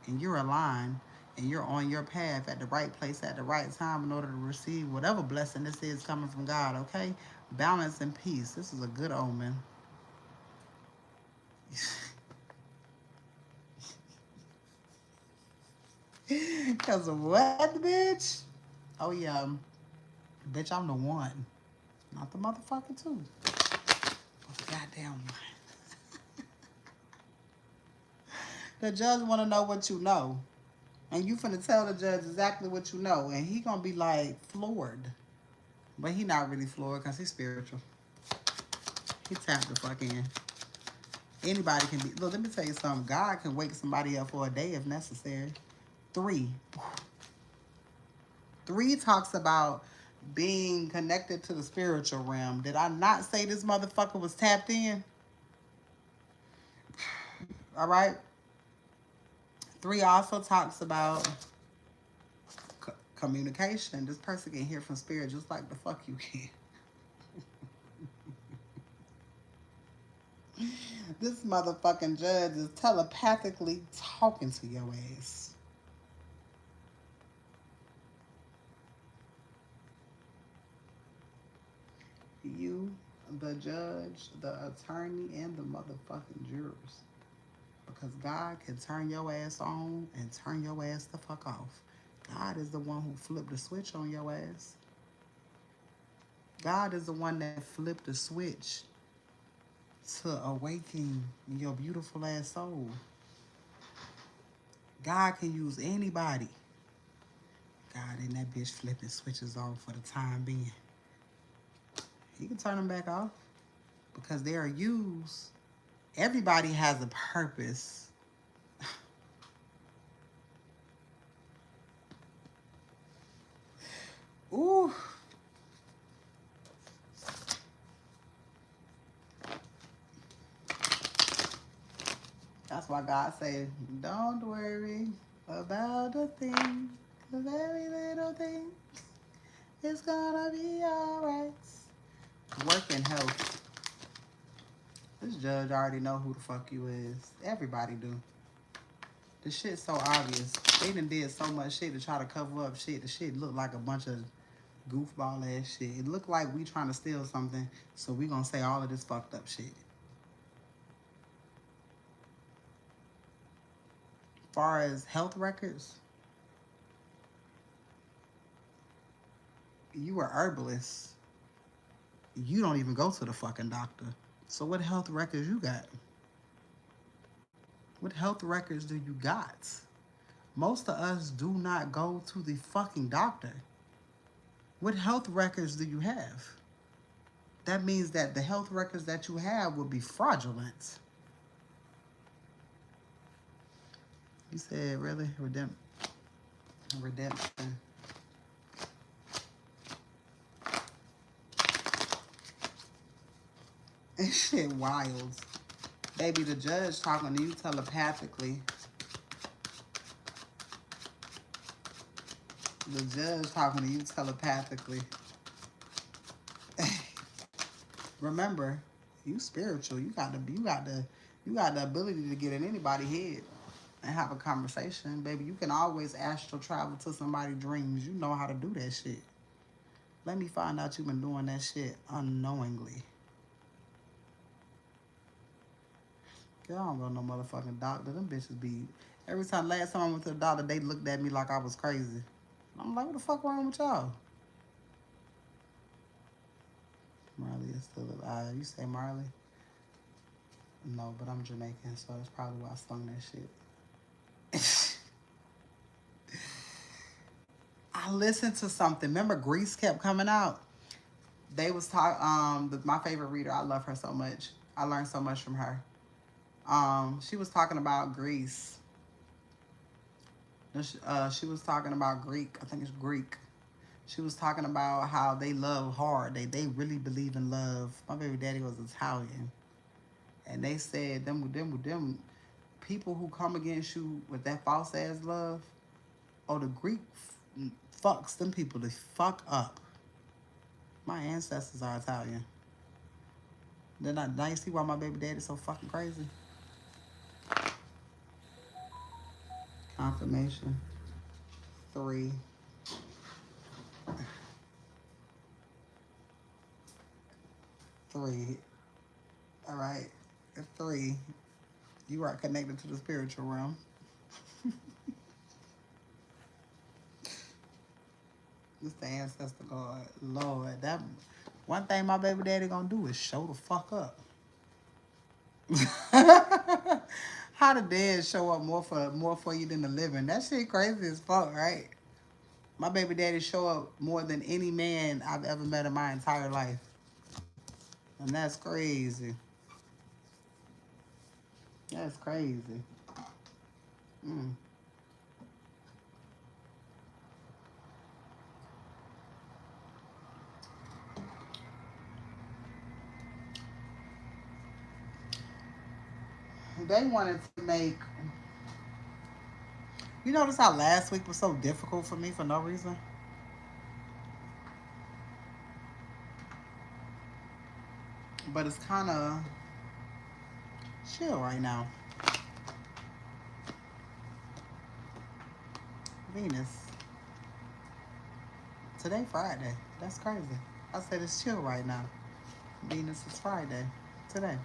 and you're aligned, and you're on your path at the right place at the right time in order to receive whatever blessing this is coming from God, okay? Balance and peace. This is a good omen. Because of what, bitch? Oh, yeah. Bitch, I'm the one. Not the motherfucker, too. But the goddamn one. The judge want to know what you know. And you finna tell the judge exactly what you know. And he gonna be like floored. But he not really floored because he's spiritual. He tapped the fuck in. Anybody can be. Look, let me tell you something. God can wake somebody up for a day if necessary. 3. 3 talks about being connected to the spiritual realm. Did I not say this motherfucker was tapped in? All right. 3 also talks about communication. This person can hear from spirit just like the fuck you can. This motherfucking judge is telepathically talking to your ass. You, the judge, the attorney, and the motherfucking jurors. Because God can turn your ass on and turn your ass the fuck off. God is the one who flipped the switch on your ass. God is the one that flipped the switch to awaken your beautiful ass soul. God can use anybody. God ain't that bitch flipping switches on for the time being. He can turn them back off because they are used. Everybody has a purpose. Ooh. That's why God said, don't worry about a thing, because every little thing is gonna be alright. Work and health. This judge already know who the fuck you is. Everybody do. The shit's so obvious. They done did so much shit to try to cover up shit. The shit look like a bunch of goofball ass shit. It look like we trying to steal something, so we gonna say all of this fucked up shit. Far as health records, you are herbalist. You don't even go to the fucking doctor. So what health records you got? What health records do you got? Most of us do not go to the fucking doctor. What health records do you have? That means that the health records that you have will be fraudulent. You said, really? Redemption. This shit wild. Baby, the judge talking to you telepathically. The judge talking to you telepathically. Remember, you spiritual. You got the ability to get in anybody's head and have a conversation, baby. You can always astral travel to somebody's dreams. You know how to do that shit. Let me find out you've been doing that shit unknowingly. Girl, I don't go to no motherfucking doctor. Them bitches be. Every time, last time I went to the doctor, they looked at me like I was crazy. I'm like, what the fuck wrong with y'all? Marley is still alive. You say Marley? No, but I'm Jamaican, so that's probably why I slung that shit. I listened to something. Remember, Grease kept coming out. They was talking. My favorite reader. I love her so much. I learned so much from her. She was talking about Greece. She was talking about Greek. I think it's Greek. She was talking about how they love hard. They really believe in love. My baby daddy was Italian, and they said them people who come against you with that false ass love. Oh, the Greek fucks them people to fuck up. My ancestors are Italian. Then now you see why my baby daddy's so fucking crazy. Confirmation. 3. 3. All right. 3. You are connected to the spiritual realm. It's the ancestor God. Lord, that one thing my baby daddy gonna do is show the fuck up. How the dead show up more for you than the living? That shit crazy as fuck, right? My baby daddy show up more than any man I've ever met in my entire life, and that's crazy. That's crazy. Mm. They wanted to make. You notice how last week was so difficult for me for no reason? But it's kind of chill right now. Venus. Today Friday. That's crazy. I said it's chill right now. Venus is Friday. Today.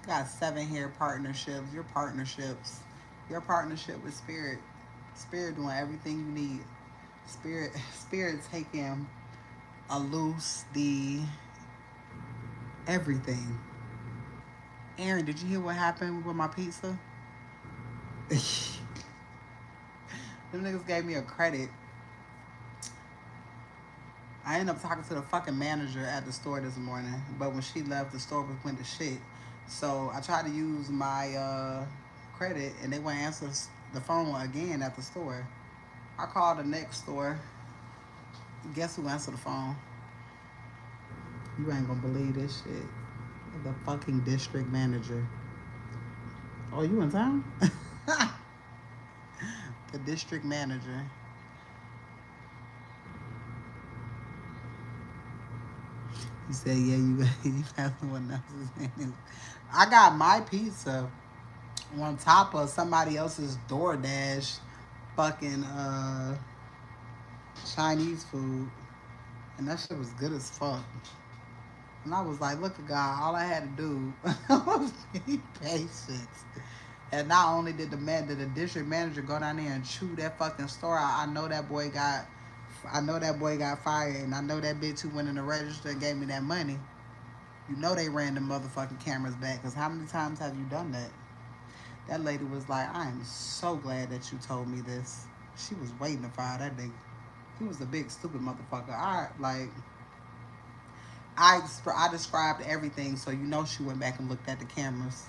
Got 7 here partnerships. Your partnerships. Your partnership with Spirit. Spirit doing everything you need. Spirit taking a loose the everything. Aaron, did you hear what happened with my pizza? Them niggas gave me a credit. I ended up talking to the fucking manager at the store this morning, but when she left, the store went to shit. So I tried to use my credit, and they wouldn't answer the phone again at the store. I called the next store. Guess who answered the phone? You ain't gonna believe this shit. The fucking district manager. Oh, you in town? The district manager. He said, yeah, you have someone else's name. I got my pizza on top of somebody else's DoorDash fucking Chinese food. And that shit was good as fuck. And I was like, look at God, all I had to do was be patient. And not only did the district manager go down there and chew that fucking store out, I know that boy got fired, and I know that bitch who went in the register and gave me that money. You know they ran the motherfucking cameras back, because how many times have you done that? That lady was like, I am so glad that you told me this. She was waiting to fire that nigga. He was a big stupid motherfucker. I described everything, so you know she went back and looked at the cameras.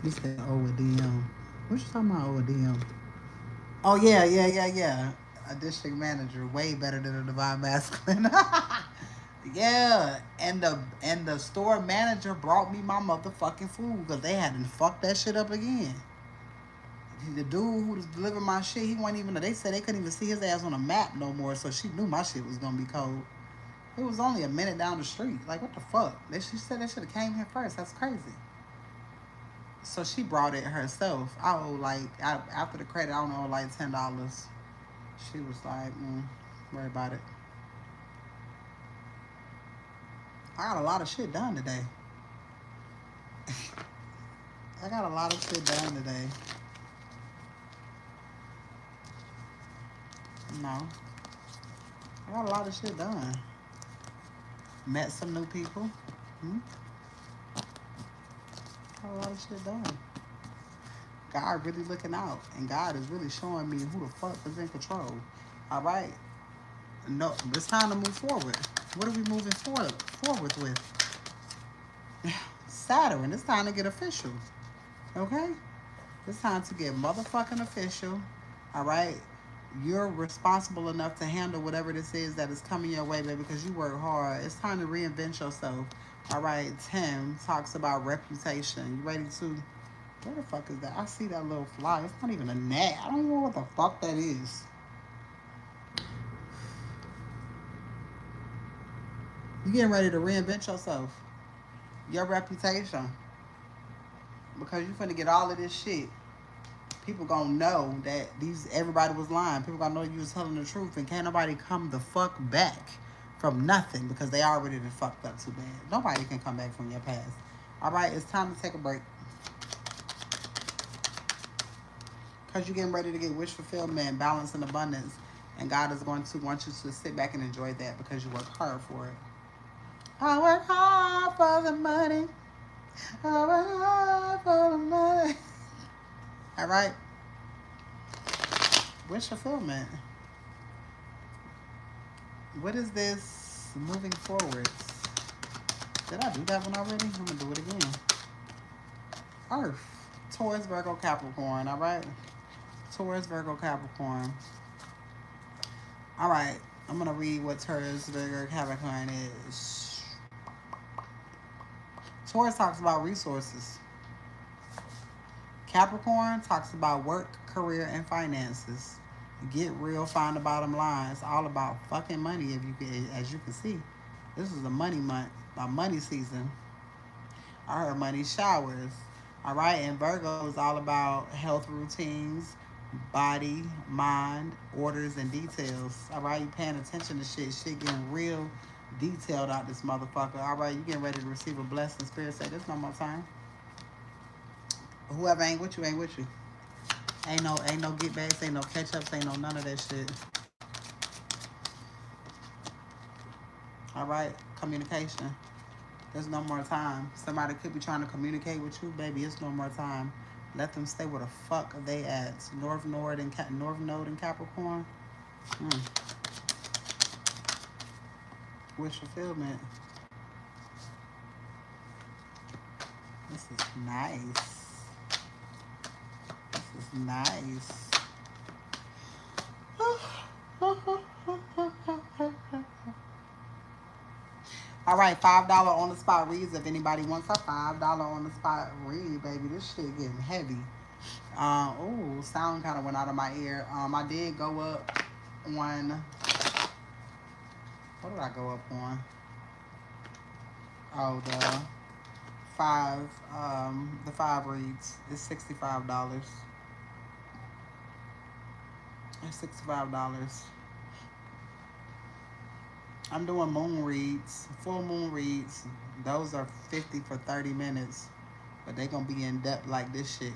He said, oh, a DM. What you talking about, oh, a DM? Oh, yeah. A district manager, way better than a divine masculine. Yeah, and the store manager brought me my motherfucking food because they hadn't fucked that shit up again. The dude who was delivering my shit, he wasn't even. They said they couldn't even see his ass on a map no more, so she knew my shit was gonna be cold. It was only a minute down the street. Like what the fuck? She said they should have came here first. That's crazy. So she brought it herself. I owe like after the credit, I don't know like $10. She was like, worry about it. I got a lot of shit done today. I got a lot of shit done today. No, I got a lot of shit done. Met some new people. Hmm? Got a lot of shit done. God really looking out, and God is really showing me who the fuck is in control. All right, no, it's time to move forward. What are we moving forward with? Saturn. It's time to get official. Okay, it's time to get motherfucking official. All right, you're responsible enough to handle whatever this is that is coming your way, baby, because you work hard. It's time to reinvent yourself. All right, Tim talks about reputation. You ready to? Where the fuck is that? I see that little fly. It's not even a gnat. I don't even know what the fuck that is. You getting ready to reinvent yourself, your reputation, because you finna get all of this shit. People gonna know that everybody was lying. People gonna know you was telling the truth, and can't nobody come the fuck back from nothing because they already done fucked up too bad. Nobody can come back from your past. All right, it's time to take a break because you're getting ready to get wish fulfillment, balance, and abundance, and God is going to want you to sit back and enjoy that because you work hard for it. I work hard for the money. I work hard for the money. All right, wish fulfillment. What is this moving forward? Did I do that one already? I'm gonna do it again. Earth. Taurus, Virgo, Capricorn. All right. Taurus, Virgo, Capricorn. All right. I'm gonna read what Taurus, Virgo, Capricorn is. Taurus talks about resources. Capricorn talks about work, career, and finances. Get real, find the bottom line. It's all about fucking money. If you can, as you can see, this is a money month, a money season. I heard money showers. All right, and Virgo is all about health routines, body, mind, orders, and details. All right, you paying attention to shit. Shit getting real detailed out this motherfucker. All right, you getting ready to receive a blessing. Spirit say this no more time. Whoever ain't with you ain't with you. Ain't no get backs, ain't no catch ups, ain't no none of that shit. All right, communication. There's no more time. Somebody could be trying to communicate with you, baby. It's no more time. Let them stay where the fuck they at. North Node and Capricorn. Mm. Wish fulfillment. This is nice. This is nice. All right, $5 on the spot reads. If anybody wants a $5 on the spot read, baby, this shit getting heavy. Oh, sound kind of went out of my ear. I did go up on. What did I go up on? Oh, five. The five reads. It's $65. It's $65. I'm doing moon reads, full moon reads. Those are 50 for 30 minutes, but they gonna be in depth like this shit.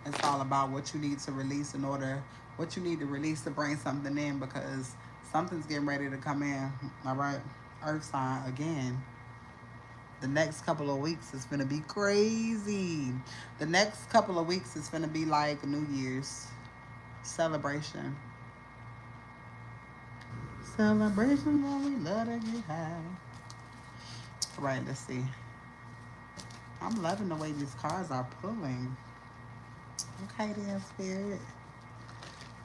It's all about what you need to release what you need to release to bring something in because something's getting ready to come in. All right, Earth sign again. The next couple of weeks is gonna be crazy. The next couple of weeks is gonna be like New Year's celebration. Celebration when we love to get high. All right, let's see. I'm loving the way these cars are pulling. Okay, then, Spirit.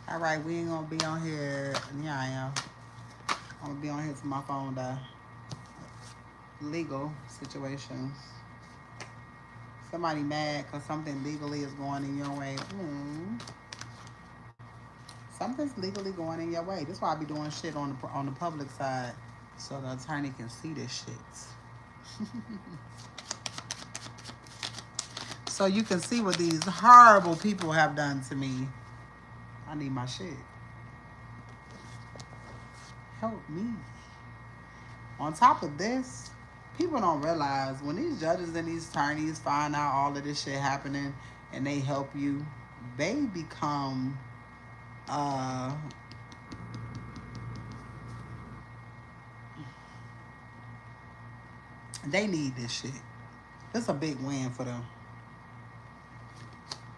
All right, we ain't gonna be on here. Yeah, I am. I'm gonna be on here till my phone die. Legal situations. Somebody mad because something legally is going in your way. Something's legally going in your way. This is why I be doing shit on the public side, so the attorney can see this shit. So you can see what these horrible people have done to me. I need my shit. Help me. On top of this, people don't realize when these judges and these attorneys find out all of this shit happening and they help you, they become they need this shit. It's a big win for them.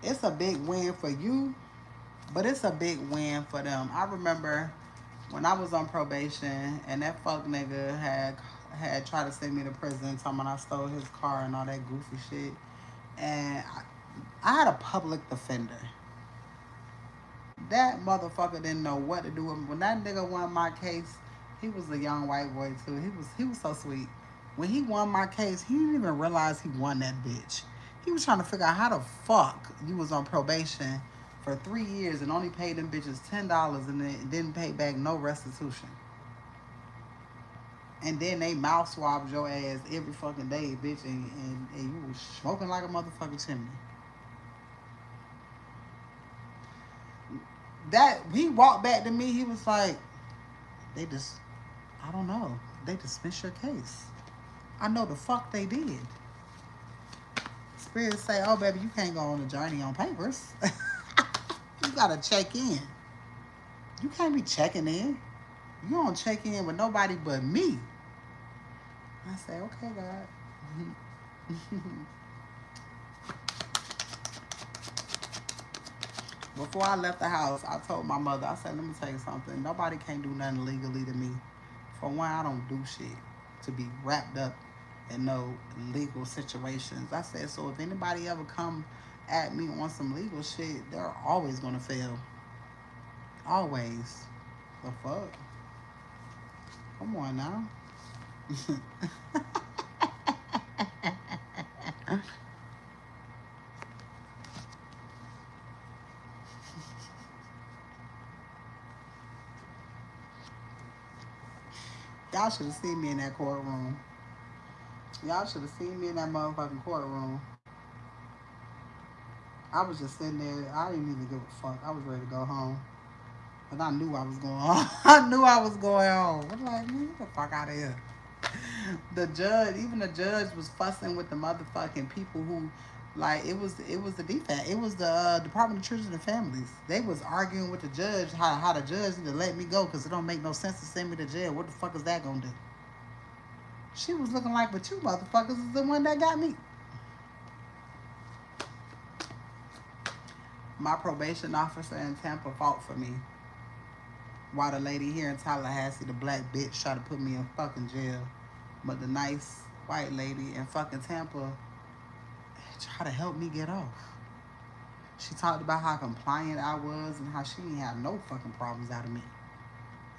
It's a big win for you, but it's a big win for them. I remember when I was on probation and that fuck nigga had tried to send me to prison, talking about I stole his car and all that goofy shit. And I had a public defender. That motherfucker didn't know what to do with me. When that nigga won my case, he was a young white boy too. He was so sweet. When he won my case, he didn't even realize he won that bitch. He was trying to figure out how the fuck you was on probation for 3 years and only paid them bitches $10 and then didn't pay back no restitution. And then they mouth swabbed your ass every fucking day, bitch, and you was smoking like a motherfucking chimney. That he walked back to me, he was like, I don't know. They dismissed your case. I know the fuck they did. Spirits say, oh baby, you can't go on a journey on papers. You gotta check in. You can't be checking in. You don't check in with nobody but me. I say, okay, God. Before I left the house, I told my mother, I said, let me tell you something. Nobody can't do nothing legally to me. For one, I don't do shit to be wrapped up in no legal situations. I said, so if anybody ever come at me on some legal shit, they're always gonna fail. Always. The fuck? Come on now. Y'all should have seen me in that courtroom. Y'all should have seen me in that motherfucking courtroom. I was just sitting there. I didn't even give a fuck. I was ready to go home. But I knew I was going home. I knew I was going home. I'm like, man, get the fuck out of here. The judge, even the judge was fussing with the motherfucking people who, like, it was the defense. It was the Department of Children and Families. They was arguing with the judge how the judge need to let me go because it don't make no sense to send me to jail. What the fuck is that gonna do? She was looking like, but you motherfuckers is the one that got me. My probation officer in Tampa fought for me. While the lady here in Tallahassee, the black bitch, tried to put me in fucking jail. But the nice white lady in fucking Tampa tried to help me get off. She talked about how compliant I was and how she didn't have no fucking problems out of me.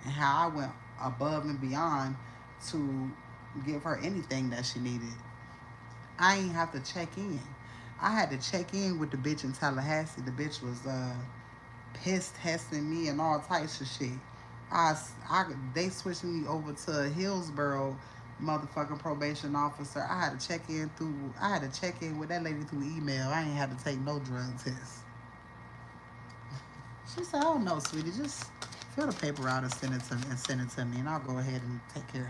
And how I went above and beyond to give her anything that she needed. I ain't have to check in. I had to check in with the bitch in Tallahassee. The bitch was piss testing me and all types of shit. They switched me over to a Hillsboro motherfucking probation officer. I had to check in with that lady through email. I ain't had to take no drug test. She said, oh no, sweetie, just fill the paper out and send it to me and I'll go ahead and take care of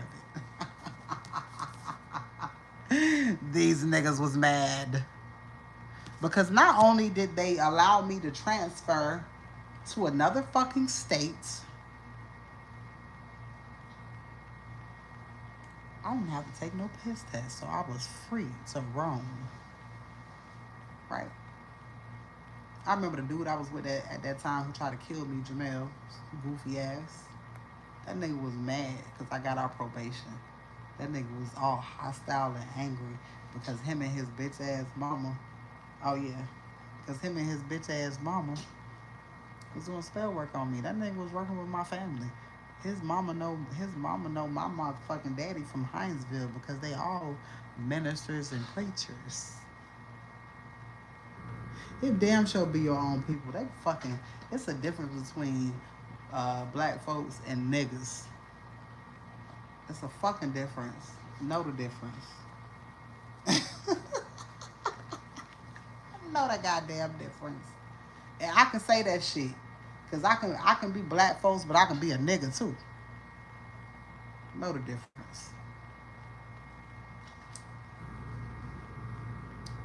it. These niggas was mad. Because not only did they allow me to transfer to another fucking state, I didn't have to take no piss test, so I was free to roam. Right? I remember the dude I was with at that time who tried to kill me, Jamel, goofy ass. That nigga was mad because I got out probation. That nigga was all hostile and angry because him and his bitch ass mama, oh yeah, because him and his bitch ass mama was doing spell work on me. That nigga was working with my family. His mama know my motherfucking daddy from Hinesville because they all ministers and preachers. It damn sure be your own people. They fucking. It's a difference between black folks and niggas. It's a fucking difference. Know the difference. Know the goddamn difference. And I can say that shit. Cause I can be black folks, but I can be a nigga too. Know the difference.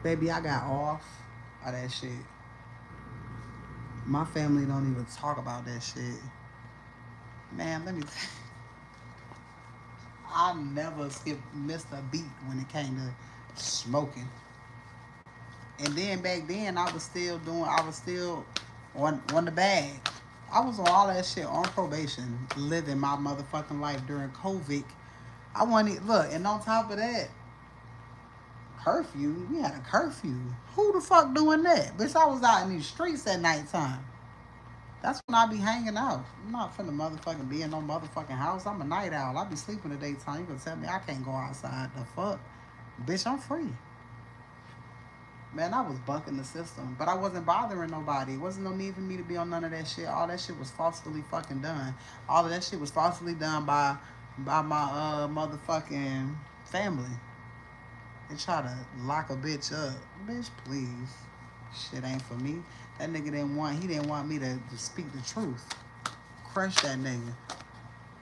Baby, I got off of that shit. My family don't even talk about that shit. Man, let me I never missed a beat when it came to smoking. And then back then I was still on the bag. I was on all that shit on probation, living my motherfucking life during COVID. I wanted look, and on top of that, curfew. We had a curfew. Who the fuck doing that? Bitch, I was out in these streets at nighttime. That's when I be hanging out. I'm not finna motherfucking be in no motherfucking house. I'm a night owl. I be sleeping the daytime. You gonna tell me I can't go outside? The fuck? Bitch, I'm free. Man, I was bucking the system, but I wasn't bothering nobody. It wasn't no need for me to be on none of that shit. All that shit was falsely fucking done. All of that shit was falsely done by my motherfucking family. They try to lock a bitch up. Bitch, please. Shit ain't for me. That nigga he didn't want me to speak the truth. Crush that nigga.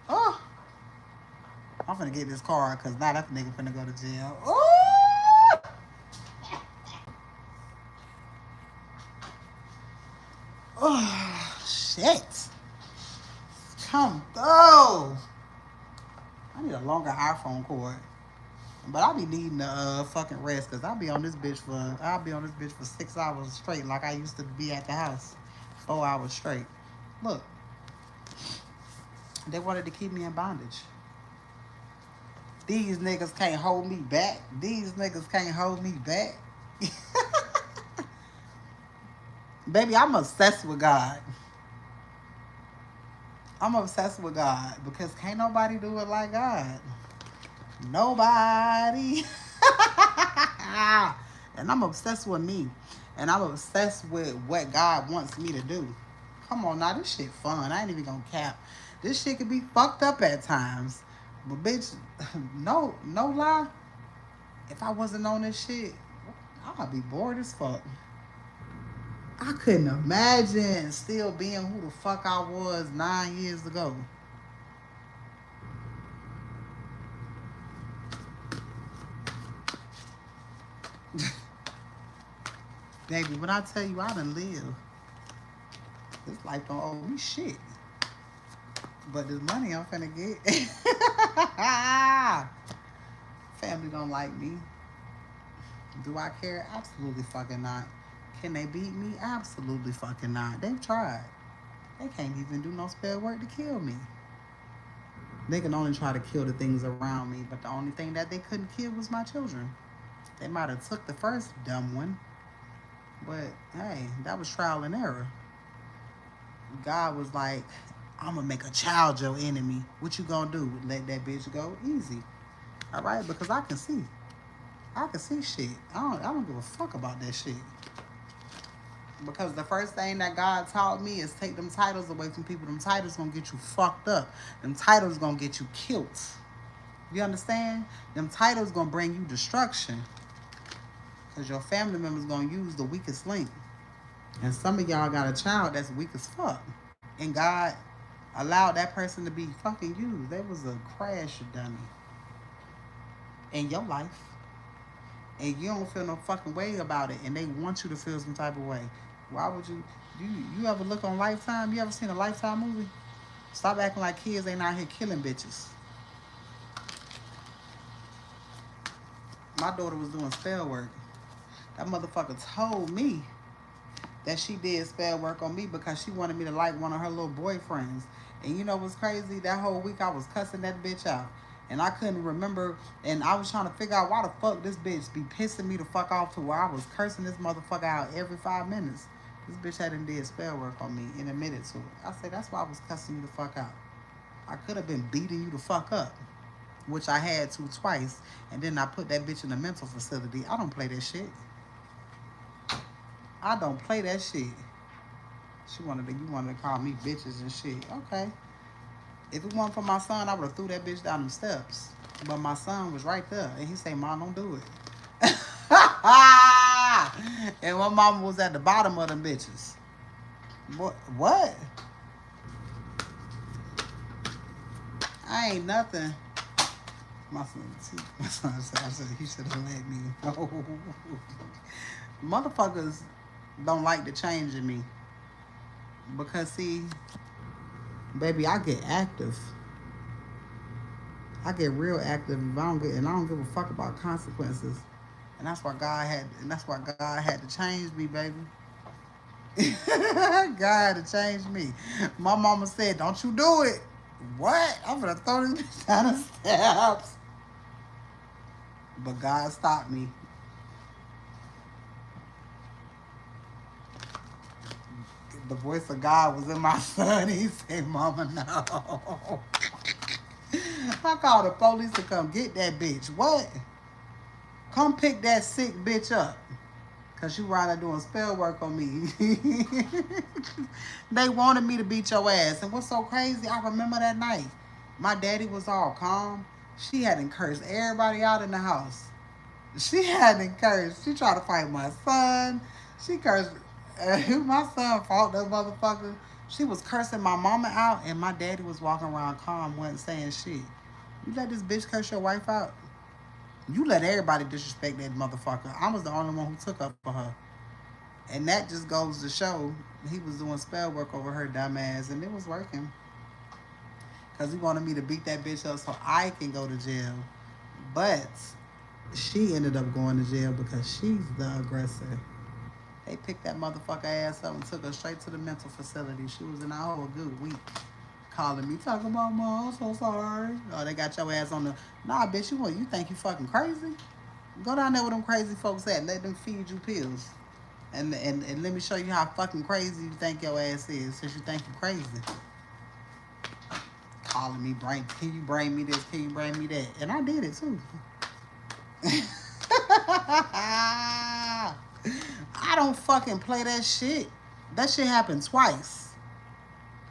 Oh, I'm finna get this car because now that nigga finna go to jail. Oh, oh shit. Come through. I need a longer iPhone cord. But I be needing the fucking rest because I'll be on this bitch for 6 hours straight like I used to be at the house. 4 hours straight. Look, they wanted to keep me in bondage. These niggas can't hold me back. These niggas can't hold me back. Baby, I'm obsessed with God. I'm obsessed with God because can't nobody do it like God. Nobody. And I'm obsessed with me. And I'm obsessed with what God wants me to do. Come on now, this shit fun. I ain't even gonna cap. This shit could be fucked up at times. But bitch, no lie. If I wasn't on this shit, I'd be bored as fuck. I couldn't imagine still being who the fuck I was 9 years ago. Baby, when I tell you I done live, this life don't owe me shit. But this money I'm finna get. Family don't like me. Do I care? Absolutely fucking not. Can they beat me? Absolutely fucking not. They've tried. They can't even do no spell work to kill me. They can only try to kill the things around me, but the only thing that they couldn't kill was my children. They might have took the first dumb one, but hey, that was trial and error. God was like, I'm gonna make a child your enemy. What you gonna do? Let that bitch go? Easy. All right, because I can see. I can see shit. I don't give a fuck about that shit. Because the first thing that God taught me is take them titles away from people. Them titles gonna get you fucked up. Them titles gonna get you killed. You understand? Them titles gonna bring you destruction. Because your family members gonna use the weakest link. And some of y'all got a child that's weak as fuck. And God allowed that person to be fucking used. They was a crash dummy in your life. And you don't feel no fucking way about it. And they want you to feel some type of way. Why would you ever look on Lifetime? You ever seen a Lifetime movie? Stop acting like kids ain't out here killing bitches. My daughter was doing spell work. That motherfucker told me that she did spell work on me because she wanted me to like one of her little boyfriends. And you know what's crazy? That whole week I was cussing that bitch out. And I couldn't remember, and I was trying to figure out why the fuck this bitch be pissing me the fuck off to where I was cursing this motherfucker out every 5 minutes. This bitch hadn't did spell work on me and admitted to it. I said, that's why I was cussing you the fuck out. I could have been beating you the fuck up, which I had to twice, and then I put that bitch in a mental facility. I don't play that shit. I don't play that shit. You wanted to call me bitches and shit. Okay. If it wasn't for my son, I would have threw that bitch down them steps. But my son was right there, and he said, "Mom, don't do it." And my mama was at the bottom of them bitches. What? What? I ain't nothing. My son said, I said he should have let me know. Motherfuckers don't like the change in me because see, baby, I get active. I get real active if I don't give a fuck about consequences. And that's why God had to change me, baby. God had to change me. My mama said, "Don't you do it." What? I'm gonna throw this bitch down the steps. But God stopped me. The voice of God was in my son. He said, "Mama, no." I called the police to come get that bitch. What? Come pick that sick bitch up. Cause you right there doing spell work on me. They wanted me to beat your ass. And what's so crazy, I remember that night. My daddy was all calm. She hadn't cursed everybody out in the house. She hadn't cursed. She tried to fight my son. She cursed. My son fought that motherfucker. She was cursing my mama out, and my daddy was walking around calm, wasn't saying shit. You let this bitch curse your wife out? You let everybody disrespect that motherfucker. I was the only one who took up for her. And that just goes to show he was doing spell work over her dumb ass, and it was working. Because he wanted me to beat that bitch up so I can go to jail. But she ended up going to jail because she's the aggressor. They picked that motherfucker ass up and took her straight to the mental facility. She was in a whole good week. Calling me, talking about, "Mom, I'm so sorry." Oh, they got your ass on the. Nah, bitch, you think you fucking crazy? Go down there with them crazy folks at. Let them feed you pills. And let me show you how fucking crazy you think your ass is, since you think you crazy. Calling me, can you bring me this? Can you bring me that? And I did it too. I don't fucking play that shit. That shit happened twice.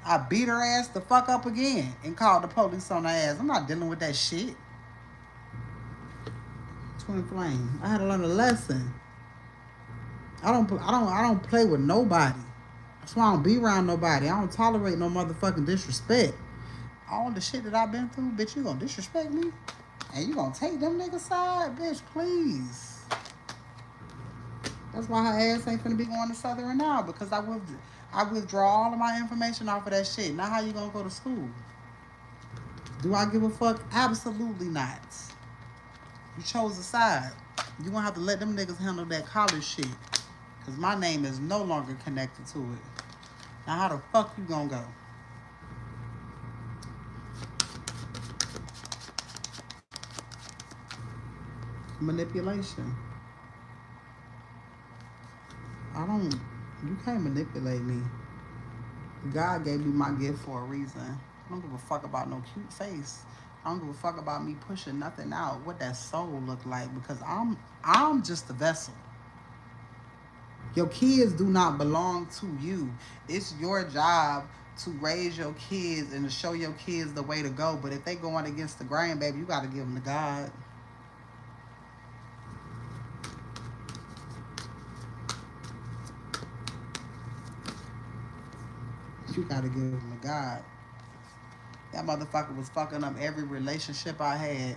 I beat her ass the fuck up again and called the police on her ass. I'm not dealing with that shit. Twin flame. I had to learn a lesson. I don't play with nobody. That's why I don't be around nobody. I don't tolerate no motherfucking disrespect. All the shit that I've been through, bitch, you gonna disrespect me? And you gonna take them niggas side? Bitch, please. That's why her ass ain't finna be going to Southern now, because I withdraw all of my information off of that shit. Now how you gonna go to school? Do I give a fuck? Absolutely not. You chose a side. You gonna have to let them niggas handle that college shit. Cause my name is no longer connected to it. Now how the fuck you gonna go? Manipulation. I don't You can't manipulate me. God gave me my gift for a reason. I don't give a fuck about no cute face. I don't give a fuck about me pushing nothing out. What that soul look like, because I'm just a vessel. Your kids do not belong to you. It's your job to raise your kids and to show your kids the way to go. But if they going against the grain, baby, you got to give them to God. You got to give them to God. That motherfucker was fucking up every relationship I had.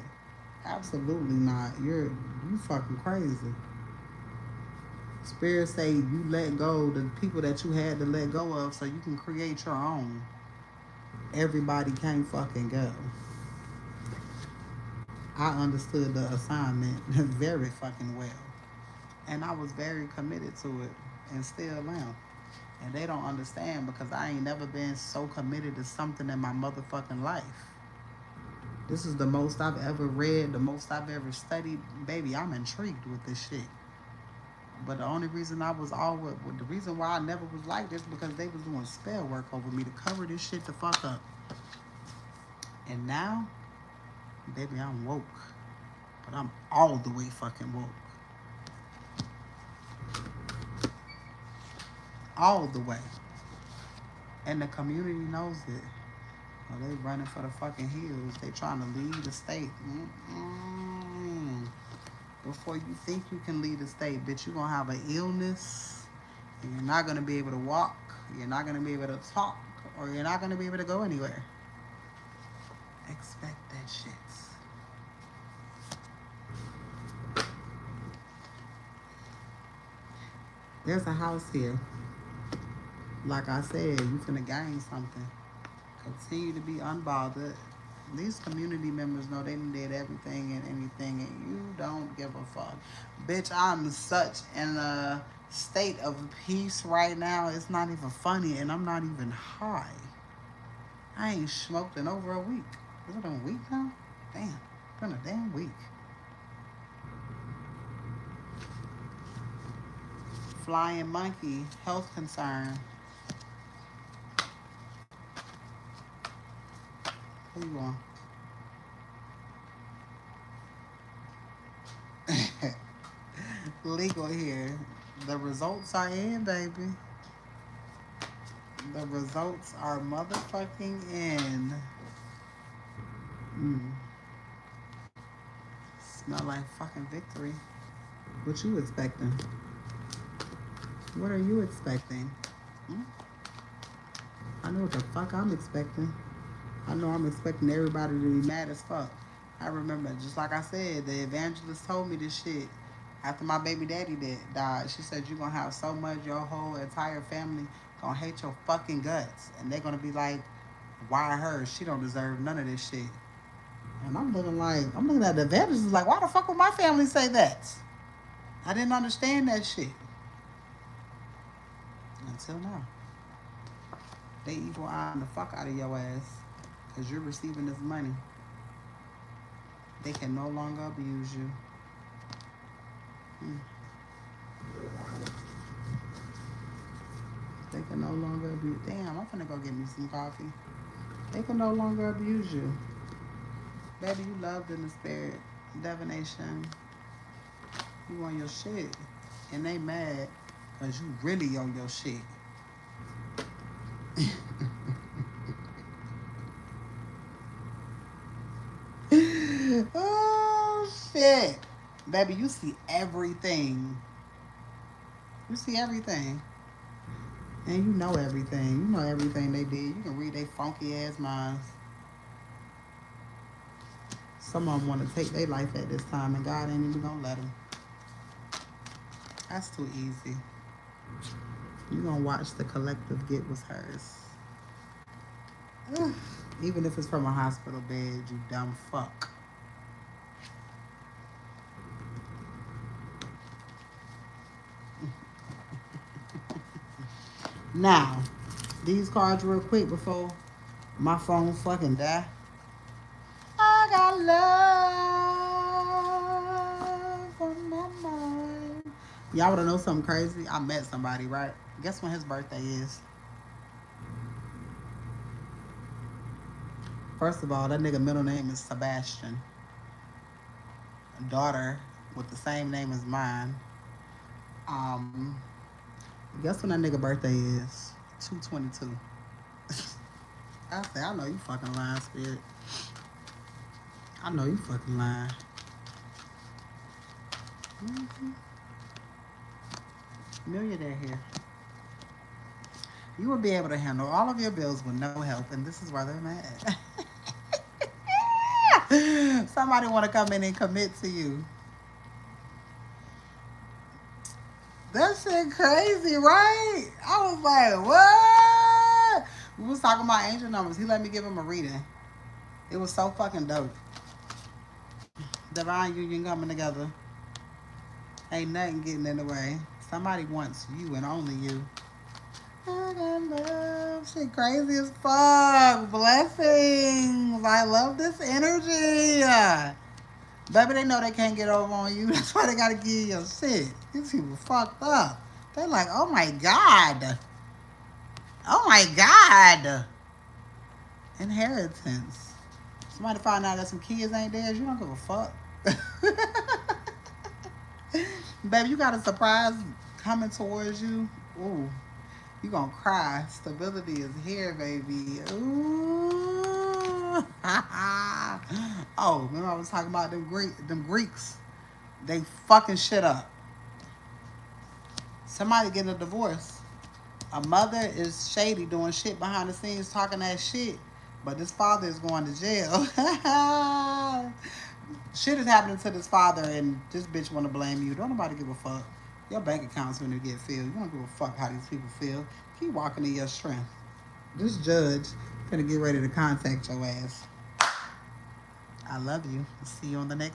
Absolutely not. You fucking crazy. Spirit say you let go the people that you had to let go of so you can create your own. Everybody can't fucking go. I understood the assignment very fucking well. And I was very committed to it and still am. And they don't understand because I ain't never been so committed to something in my motherfucking life. This is the most I've ever read, the most I've ever studied. Baby, I'm intrigued with this shit. But the only reason I was always, the reason why I never was like this because they was doing spell work over me to cover this shit the fuck up. And now, baby, I'm woke. But I'm all the way fucking woke. All the way. And the community knows it. Well, they running for the fucking hills. They trying to lead the state. Mm-mm. Before you think you can lead the state, bitch, you're going to have an illness. And you're not going to be able to walk. You're not going to be able to talk. Or you're not going to be able to go anywhere. Expect that shit. There's a house here. Like I said, you finna gain something. Continue to be unbothered. These community members know they done did everything and anything, and you don't give a fuck. Bitch, I'm such in a state of peace right now. It's not even funny, and I'm not even high. I ain't smoked in over a week. Is it been a week now? Damn, it's been a damn week. Flying monkey, health concern. Where you going? Legal here. The results are in, baby. The results are motherfucking in. Mm. Smell like fucking victory. What you expecting? What are you expecting? Hmm? I know what the fuck I'm expecting. I know I'm expecting everybody to be mad as fuck. I remember, just like I said, the evangelist told me this shit after my baby daddy died. She said, you're going to have so much, your whole entire family going to hate your fucking guts. And they're going to be like, why her? She don't deserve none of this shit. And I'm looking at the evangelist like, why the fuck would my family say that? I didn't understand that shit. Until now. They evil eyeing the fuck out of your ass. Because you're receiving this money. They can no longer abuse you. Mm. They can no longer abuse. Damn, I'm finna go get me some coffee. They can no longer abuse you. Baby, you loved in the spirit. Divination. You on your shit. And they mad because you really on your shit. Oh, shit. Baby, you see everything. You see everything. And you know everything. You know everything they did. You can read their funky ass minds. Some of them want to take their life at this time, and God ain't even gonna let them. That's too easy. You gonna watch the collective get what's hers. Ugh. Even if it's from a hospital bed, you dumb fuck. Now, these cards real quick before my phone fucking die. I got love on my mind. Y'all wanna know something crazy? I met somebody, right? Guess when his birthday is? First of all, that nigga middle name is Sebastian. A daughter with the same name as mine. Um, guess when that nigga birthday is? 2/22. I say, I know you fucking lying, spirit. I know you fucking lying. Mm-hmm. Millionaire here. You will be able to handle all of your bills with no help, and this is why they're mad. Somebody want to come in and commit to you. That shit crazy, right? I was like, what? We was talking about angel numbers. He let me give him a reading. It was so fucking dope. Divine union coming together. Ain't nothing getting in the way. Somebody wants you and only you. I got love. Shit crazy as fuck. Blessings. I love this energy. Baby, they know they can't get over on you. That's why they gotta give you your shit. These people fucked up. They like, oh my God. Oh my God. Inheritance. Somebody find out that some kids ain't theirs, you don't give a fuck. Baby, you got a surprise coming towards you. Ooh, you gonna cry. Stability is here, baby. Ooh. Oh, remember I was talking about them Greeks. They fucking shit up. Somebody getting a divorce. A mother is shady doing shit behind the scenes talking that shit. But this father is going to jail. Shit is happening to this father and this bitch wanna blame you. Don't nobody give a fuck. Your bank account's gonna get filled. You don't give a fuck how these people feel. Keep walking in your strength. This judge finna get ready to contact your ass. I love you. See you on the next